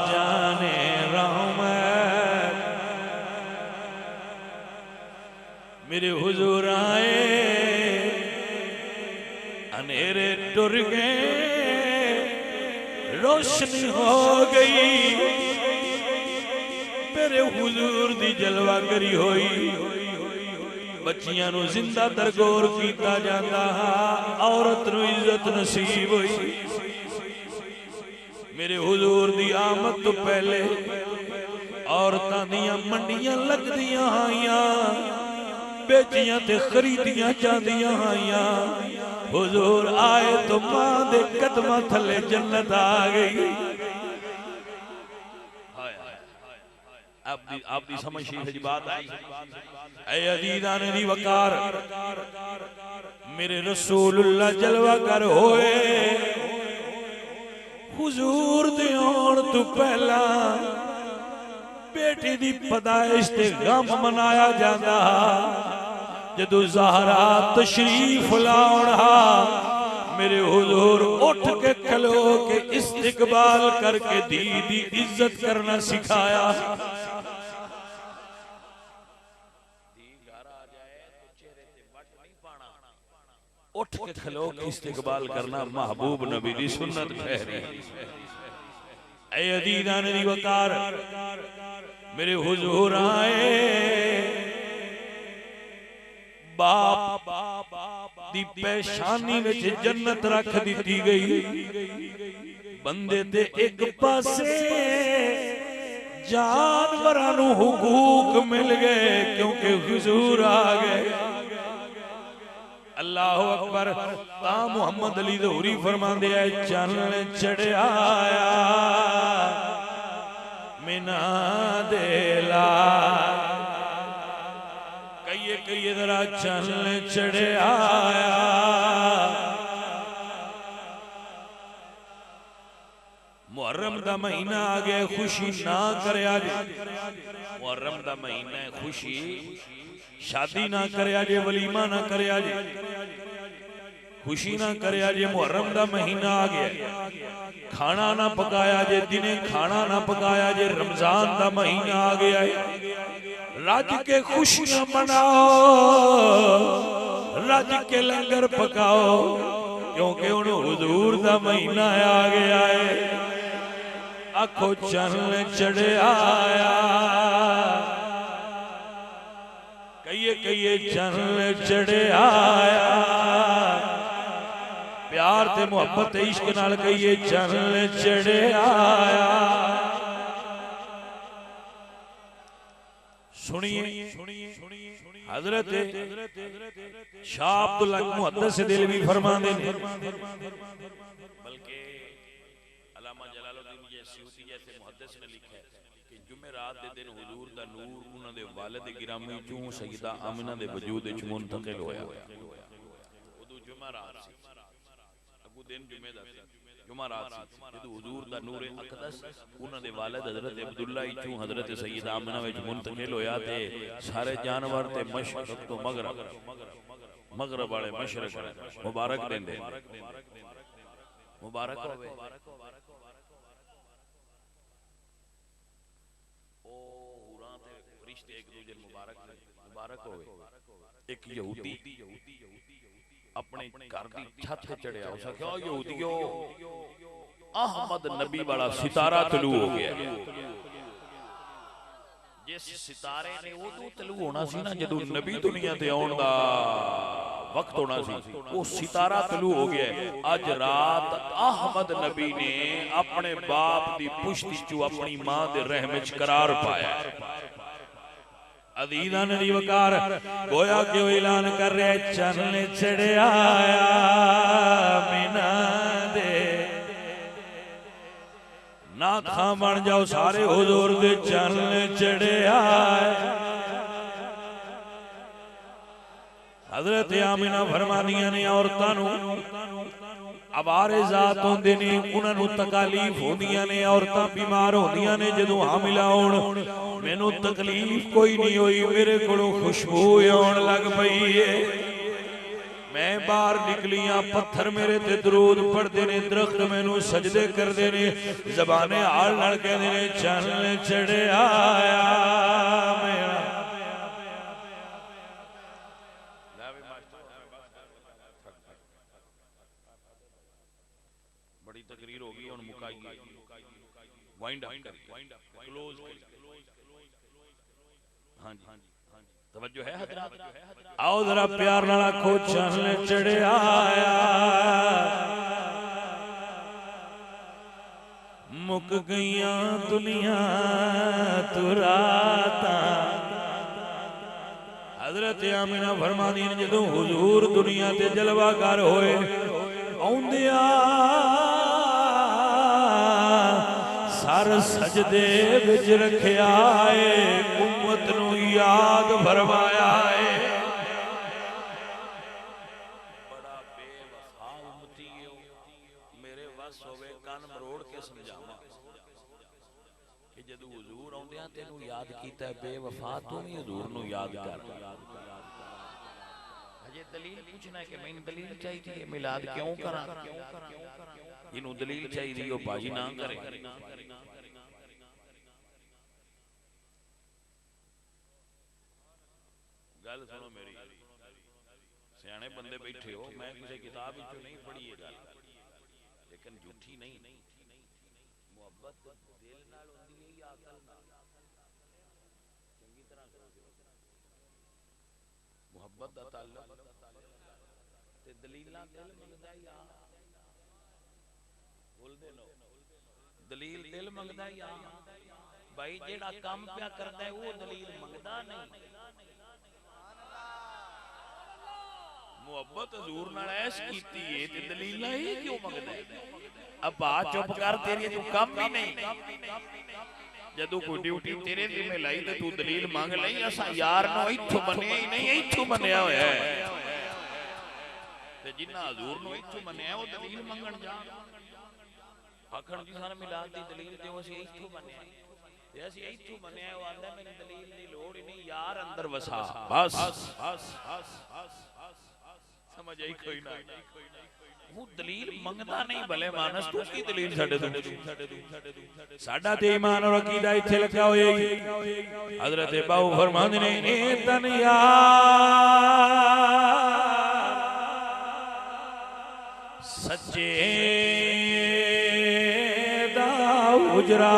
जाने रहमत, मेरे हुजूर आए अनेरे टुर गए, रोशनी हो गई, मेरे हुजूर दी जलवागरी होई, बच्चियां नू जिंदा दरगोर कीता जांदा, औरत नू इज्जत नसीब होई। मेरे हुजूर दी आमद तो पहले औरतां दियां मंडियां लगदियां हाइयां, बेचियां ते खरीदियां जांदियां हाइयां। हुजूर आए तो मां दे कदमां थले जन्नत आ गई। आपकी समझ ही बात आई। ऐ अजीज़ान दी वकार मेरे रसूलुल्लाह जलवा कर होए हुजूर दे आउण तो पहला बेटी दी पैदाइश ते गम मनाया जांदा। जदों ज़हरा तशरीफ लाउणा मेरे हुजूर उठ के खलो के इस्तिकबाल करके दी दी इज्जत करना सिखाया। उठ के खलो के इस्तिकबाल करना महबूब नबी दी सुन्नत ठहरी। ऐ अजीज़ान दी वकार मेरे हुजूर आए बाप दी पेशानी विच जन्नत रख दी गई। बंदे दे एक पासे जानवरां नूं हुकूक मिल गए क्योंकि हुजूर आ गए। अल्लाह अकबर। ता मुहम्मद अली ज़ोहरी फरमांदे है चन्न चढ़िया मिना देला। कहिए जरा चन्न चढ़िया। मुहर्रम दा महीना आ गया खुशी ना करया जे। मुहर्रम दा महीना है खुशी शादी ना करया जे वलीमा ना करया जे खुशी ना करया जे। मुहर्रम दा महीना आ गया खाना ना पकाया जे दिने खाना ना पकाया जे। रमजान दा महीना आ गया है रज के खुशियां मनाओ रज के लंगर पकाओ क्योंकि हुण हुजूर दा महीना आ गया है। आखो चन्न चढ़िया कहिए चन्न चढ़िया। प्यार ते मुहब्बत ते इश्क नाल कहिए चन्न चढ़िया। सुनिए हजरत शाह अब्दुल्ला मुहद्दिस दिलवी फरमाते हैं बल्कि अल्लामा जलालुद्दीन सयूती जैसे मुहद्दिस ने लिखा है कि जुमेरात दे दिन हुजूर दा नूर उन्हां दे वालिद गिरामी चों सईदा आमिना दे वजूद विच मुंतकिल होया। उदू जुमेरात सी अगू दिन जुमे दा जुमेरात सी जदों हुजूर दा नूर अकदस उन्हां दे वालिद हजरत अब्दुल्ला चों हजरत सईदा आमिना विच मुंतकिल होया ते सारे जानवर ते मशरक तो मगरब वाले मशरक मुबारक देंदे मुबारक होवे। ओ हुरां ते फरिश्ते एक दूजे मुबारक होवे। एक यहूदी अपने घर दी छत ते चढ़िया उस आख्या यहूदियो अहमद नबी वाला सितारा तलू हो गया। जिस सितारे ने उदों तलू होना सी ना जदों नबी दुनिया ते आउण दा वक्त होना सी वो सितारा तलू हो गया। अज रात अहमद नबी ने अपने बाप दी पुश्ती चू अपनी मां दे रहम विच करार पाया। अजीज़ान दी वकार गोया क्यों ऐलान कर रहे चन्न चढ़िया मिना दे। ना खा बन जाओ सारे हुजूर दे चन्न चढ़िया। हजरत आमिना फरमादियां ने औरतां नूं अवारिज़ात होंदे ने उन्हां नूं तकलीफ होंदियां ने औरतां बीमार होंदियां ने जदों हामिला होण मैनू तकलीफ कोई नहीं हुई मेरे कोलों खुशबू आउण लग पई है। मैं बाहर निकलियां पत्थर मेरे ते दरूद पढ़ते ने दरख्त मैनू सजदे करते ने ज़बाने हाल नाल कहंदे ने चन्न चढ़िया मेरा। बड़ी तकरीर होगी हुण मुकाई वाइंड अप क्लोज। हां जी तवज्जो है हजरात। आओ जरा प्यार नाल आखो चन्न चढ़िया। मुक गईयां दुनिया तू रातां। हजरत आमिना फरमादी ने जदों हुजूर दुनिया ते जलवागर होए औंदिया सर सजदे विच रखिया है, उम्मत नू याद फरमाया है। बड़ा बेवफा उम्मती हो, मेरे वस होवे कान मरोड़ के समझावा कि जदों हुजूर आउंदियां तेनू याद कीता है, बेवफा तू भी हुजूर नू याद कर। अजे दलील पूछना है कि मैनू दलील चाहिए मिलाद क्यों करा, इनू दलील चाहिए ओ बाजी ना करे। गल सुनो मेरी, सियाने बंदे बैठे हो, मैं किसी किताब विचों नहीं पढ़ी ये गल, लेकिन झूठी नहीं। मुहब्बत दिल नाल होंदी है या अकल नाल? चंगी तरह मुहब्बत दा ताल्लुक ते दलीलां दिल मंगदा या बोलदे नो, दलील दिल मंगदा या भाई जेड़ा काम पिया करदा है वो दलील मंगदा नहीं। मुहब्बत हजूर नाल ऐश कीती है ते दलीलां ही क्यों मंगदा है? अब बात चुप कर, तेरी तू काम ही नहीं। जदों कोई ड्यूटी तेरे जिम्मे लाई ते तू दलील मांग लई, असा यार नो इत्थों मन्निया ही नहीं, इत्थों मन्निया होया है ते जिन्ना हजूर नो इत्थों मन्निया वो दलील मंगण जा आखण जी सन मिलाद दी दलील दिओ, असीं इत्थों मन्निया ते असीं इत्थों मन्निया। वो आंदा मैनूं दलील दी लोड़ ही नहीं, यार अंदर वसा बस। समझ आई कोई ना? वो दलील मंगदा नहीं, भले मानस तू की दलील साडे तो साडा ते ईमान और अकीदा इत्थे लगा होएगी। हजरत बाऊ फरमांदे ने ए तन यार सच्चे दा उजरा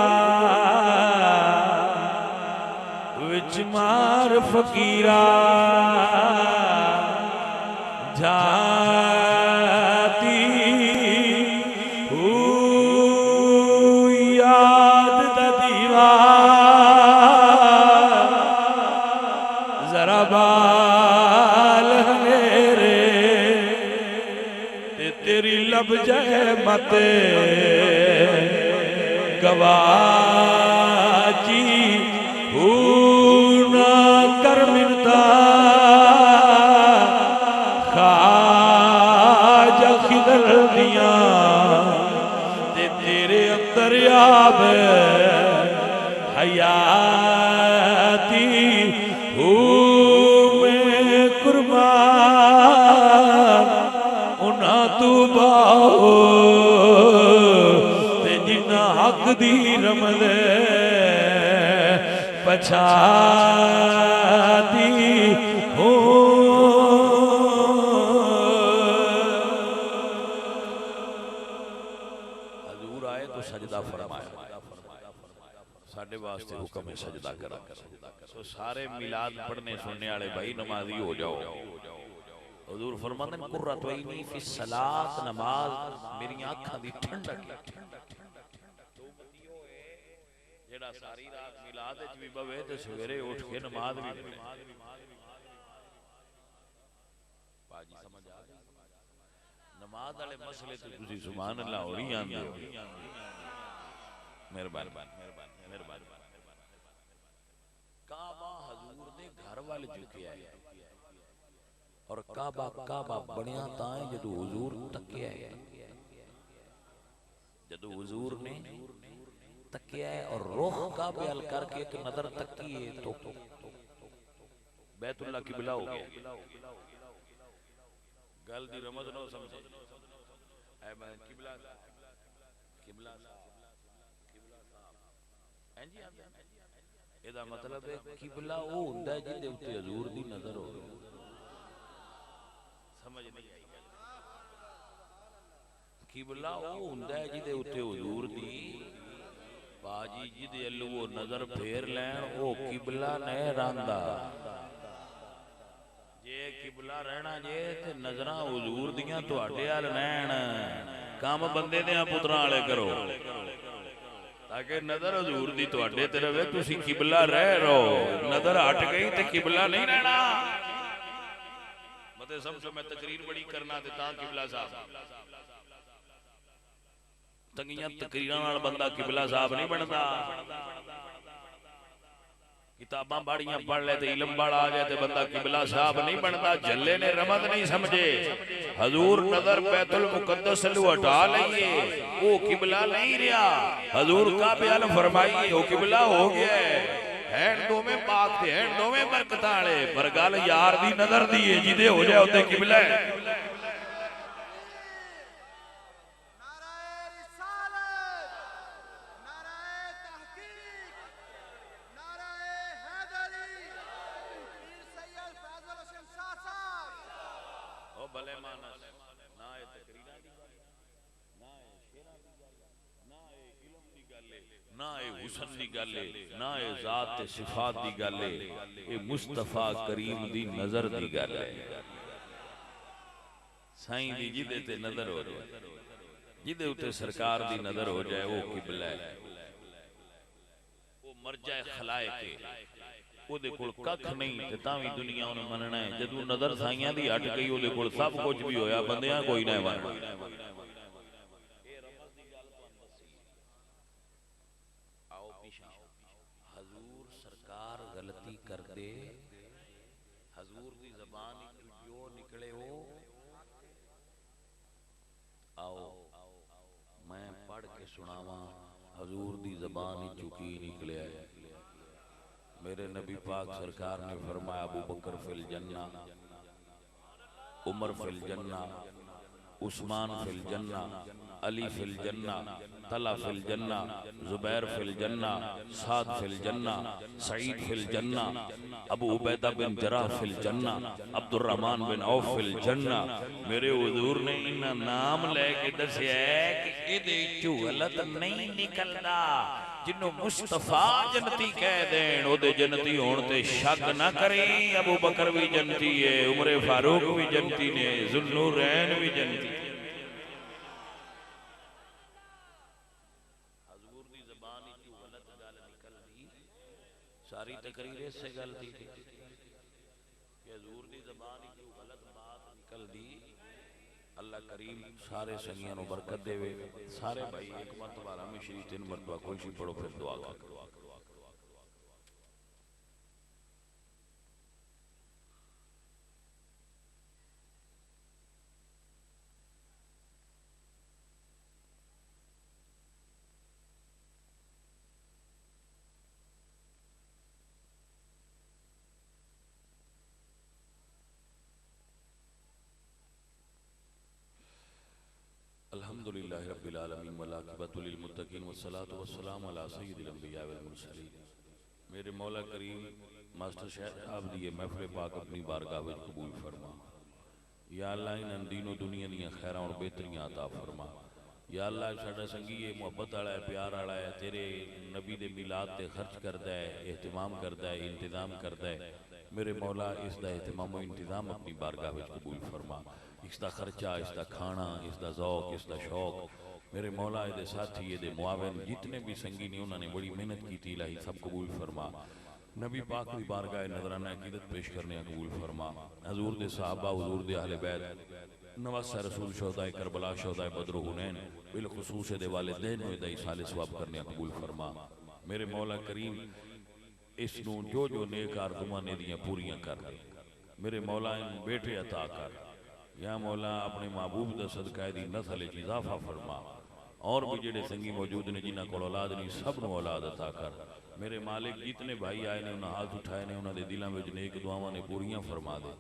विच मार फकीरा जाती याद दा दीवा जरा बाल मेरे ते तेरी लब जाए मत गवाची ना कर मिलता खाजा खिदर दिया ते तेरे अंदर याब हयाती मैं कुर्बान उना तू बाहो ते जिन्ना हक दी रमद पछाती हो। हजूर आए तो सजदा फरमाया, साडे वास्ते हुक्म है सजदा करा। सो सारे मिलाद पढ़ने सुनने वाले भाई नमाजी हो जाओ। हजूर फरमाते हैं कुर्रत ऐनी फी सलात, नमाज मेरी आंखां दी ठंडक है। जेड़ा सारी रात मिलाद विच भी बवे ते सवेरे उठ के नमाज भी पढ़े। बाजी समझ आ गई? नमाज वाले मसले ते तुसी सुभान अल्लाह हो ही आंदे हो। मेहरबानी मेहरबानी। काबा हजूर दे घर वाल झुकिया है और काबा काबा बनिया तां जदों हुजूर तकिया है। जदों हुजूर ने तकिया है और रुख काबे अल करके एक नजर तकी है तो बैतुल्लाह किबला हो गया। गल दी रमज नो समझे ऐ मैं किबला किबला हां जी एदा मतलब है किबला वो हुंदा है जिहदे उत्ते हजूर दी नजर होवे। समझ नहीं आई? किबला वो हुंदा है जिहदे उत्ते हजूर दी बाजी जिहदे अल्लू वो नजर फेर लैन वो किबला नहीं रंदा। जे किबला रहना जे ते नजरां हुजूर दियां तुहाडे अल रहन, काम बंदे दे पुत्रां वाले करो ताकि नजर हुजूर दी तुहाडे ते रहे। तुसी किबला रह रहो, नजर हट गई ते किबला नहीं रहना। मतलब समझो मैं तकरीर बड़ी करना ते तां किबला साहब तंगियां तकरीरां नाल बंदा किबला साहब नहीं बनता। किताबां बाड़ियां पढ़ ले तो इलम बड़ा आ जाए तो बंदा किबला साहब नहीं बनता। जल्ले ने रमत नहीं समझे। हजूर नजर बैतुल मुकद्दस लू हटा लइए वो किबला नहीं रहा। हजूर काबे अल फरमाइए वो किबला हो गया हैन दोवें पाक ते हैन दोवें बरकत वाले। पर गल यार दी नजर दी है जिदे हो जाए उते किबला है। ना ये जात ते सिफात दी गल है, ये मुस्तफा करीम दी नजर दी गल है। साईं दी जिदे ते नजर हो जाए, जिदे उते सरकार दी नजर हो जाए वो किबला है। वो मर जाए खलाए के ओदे कोल कख नहीं ते तां वी दुनिया उन्हें मनना है। जदों नजर साईयां दी हट गई ओदे कोल सब कुछ भी होया, बंदियां कोई ना बनना। हजूर सरकार गलती कर दे, हजूर दी ज़बान जो निकले हो आओ मैं पढ़ के सुनावा। हजूर दी ज़बान चुकी निकले है। मेरे नबी पाक सरकार ने फरमाया अबू बकर फिल जन्ना, उमर फिल जन्ना, उस्मान फिल जन्ना, अली फिल जन्ना, तला फिल जन्ना, जुबैर फिल जन्ना, साद फिल जन्ना, सईद फिल जन्ना, अबू उबैदा बिन जराह फिल जन्ना, अब्दुर्रहमान बिन औफ फिल जन्ना। मेरे हुजूर ने इन्ना नाम लेके दसिया कि इहदे चों गलत नहीं निकलदा। जिन्हों मुस्तफा जनती कह देन ओदे जनती होण ते शक ना करे। अबू बकर भी जनती है, उमर फारूक भी जनती ने, जुल्नूरैन भी जनती। हजूर दी ज़बान चों गलत गल निकलदी, सारी तकरीर से गलती थी कि हजूर दी ज़बान चों गलत बात निकलदी। अल्लाह करीम सारे संगियां नूं बरकत देवे। सारे भाई एक मरतबा में श्री 3 मरतबा कोई पढ़ो फिर दुआ करो। अल्हम्दुलिल्लाहि रब्बिल आलमीन वल आक़िबतु लिल मुत्तक़ीन वस्सलातु वस्सलामु अला सय्यिदिल अंबिया वल मुरसलीन। मेरे मौला करीम मास्टर साहब दी महफिल पाक अपनी बारगाह विच कबूल फरमा। या अल्लाह इन दीनो दुनिया दी खैरां और बेहतरियां अता फरमा। या अल्लाह साडा संगी है, मुहब्बत वाला है, प्यार वाला है, तेरे नबी दे मिलाद ते खर्च करदा है, एहतमाम करदा है, इंतजाम करदा है। मेरे मौला इसका एहतमाम इंतजाम अपनी बारगाह विच कबूल फरमा। इसका खर्चा, इसका खाना, इसका ज़ौक, इसका शौक मेरे मौला दे साथी दे मुआविन जितने भी संगी ने उन्होंने बड़ी मेहनत की थी, इलाही सब कबूल फरमा। नबी पाक की बारगाह नजराना अकीदत पेश करने कबूल फरमा। हजूर दे सहाबा, हजूर दे अहले बैत, नवासा रसूल, शोहदाए करबला, शोहदाए बद्र हुनैन, बिलखुसूस दे वालिदैन नूं इदा इसाले सवाब करने कबूल फरमा। मेरे मौला करीम इसनूं जो जो नेक आरज़ुआं ने दियां पूरियां कर दे। मेरे मौला इन बेटे अता कर। या मौला अपने महबूब दा सदका दी नस्ल च इजाफा फरमा। और भी जेडे संगी मौजूद ने जिन्हां कोल औलाद नहीं, सब नूं औलाद अता कर। मेरे मालिक जितने भाई आए ने उन्हें हाथ उठाए ने, उन्होंने दिलों में नेक दुआवां ने पूरियां फरमा दे।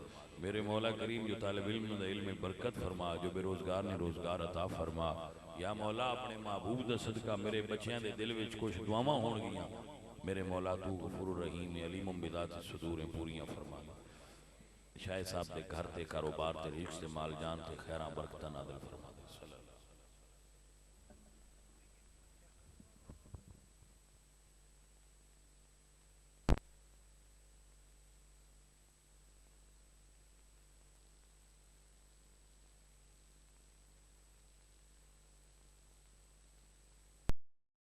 मेरे मौला करीम जो तालिब इल्म दा इल्म में बरकत फरमा, जो बेरोजगार ने रोजगार अता फरमा। या मौला अपने महबूब दा सदका मेरे बच्चों के दिल में कुछ दुआवां होणगियां, मेरे मौला तू गफूर रहीम अलीम बिदात सुदूर पूरियां फरमा। शायद साहब के घर ते कारोबार ते रिश्ते माल जान ते खैरां बरकतां नाज़िल फरमा।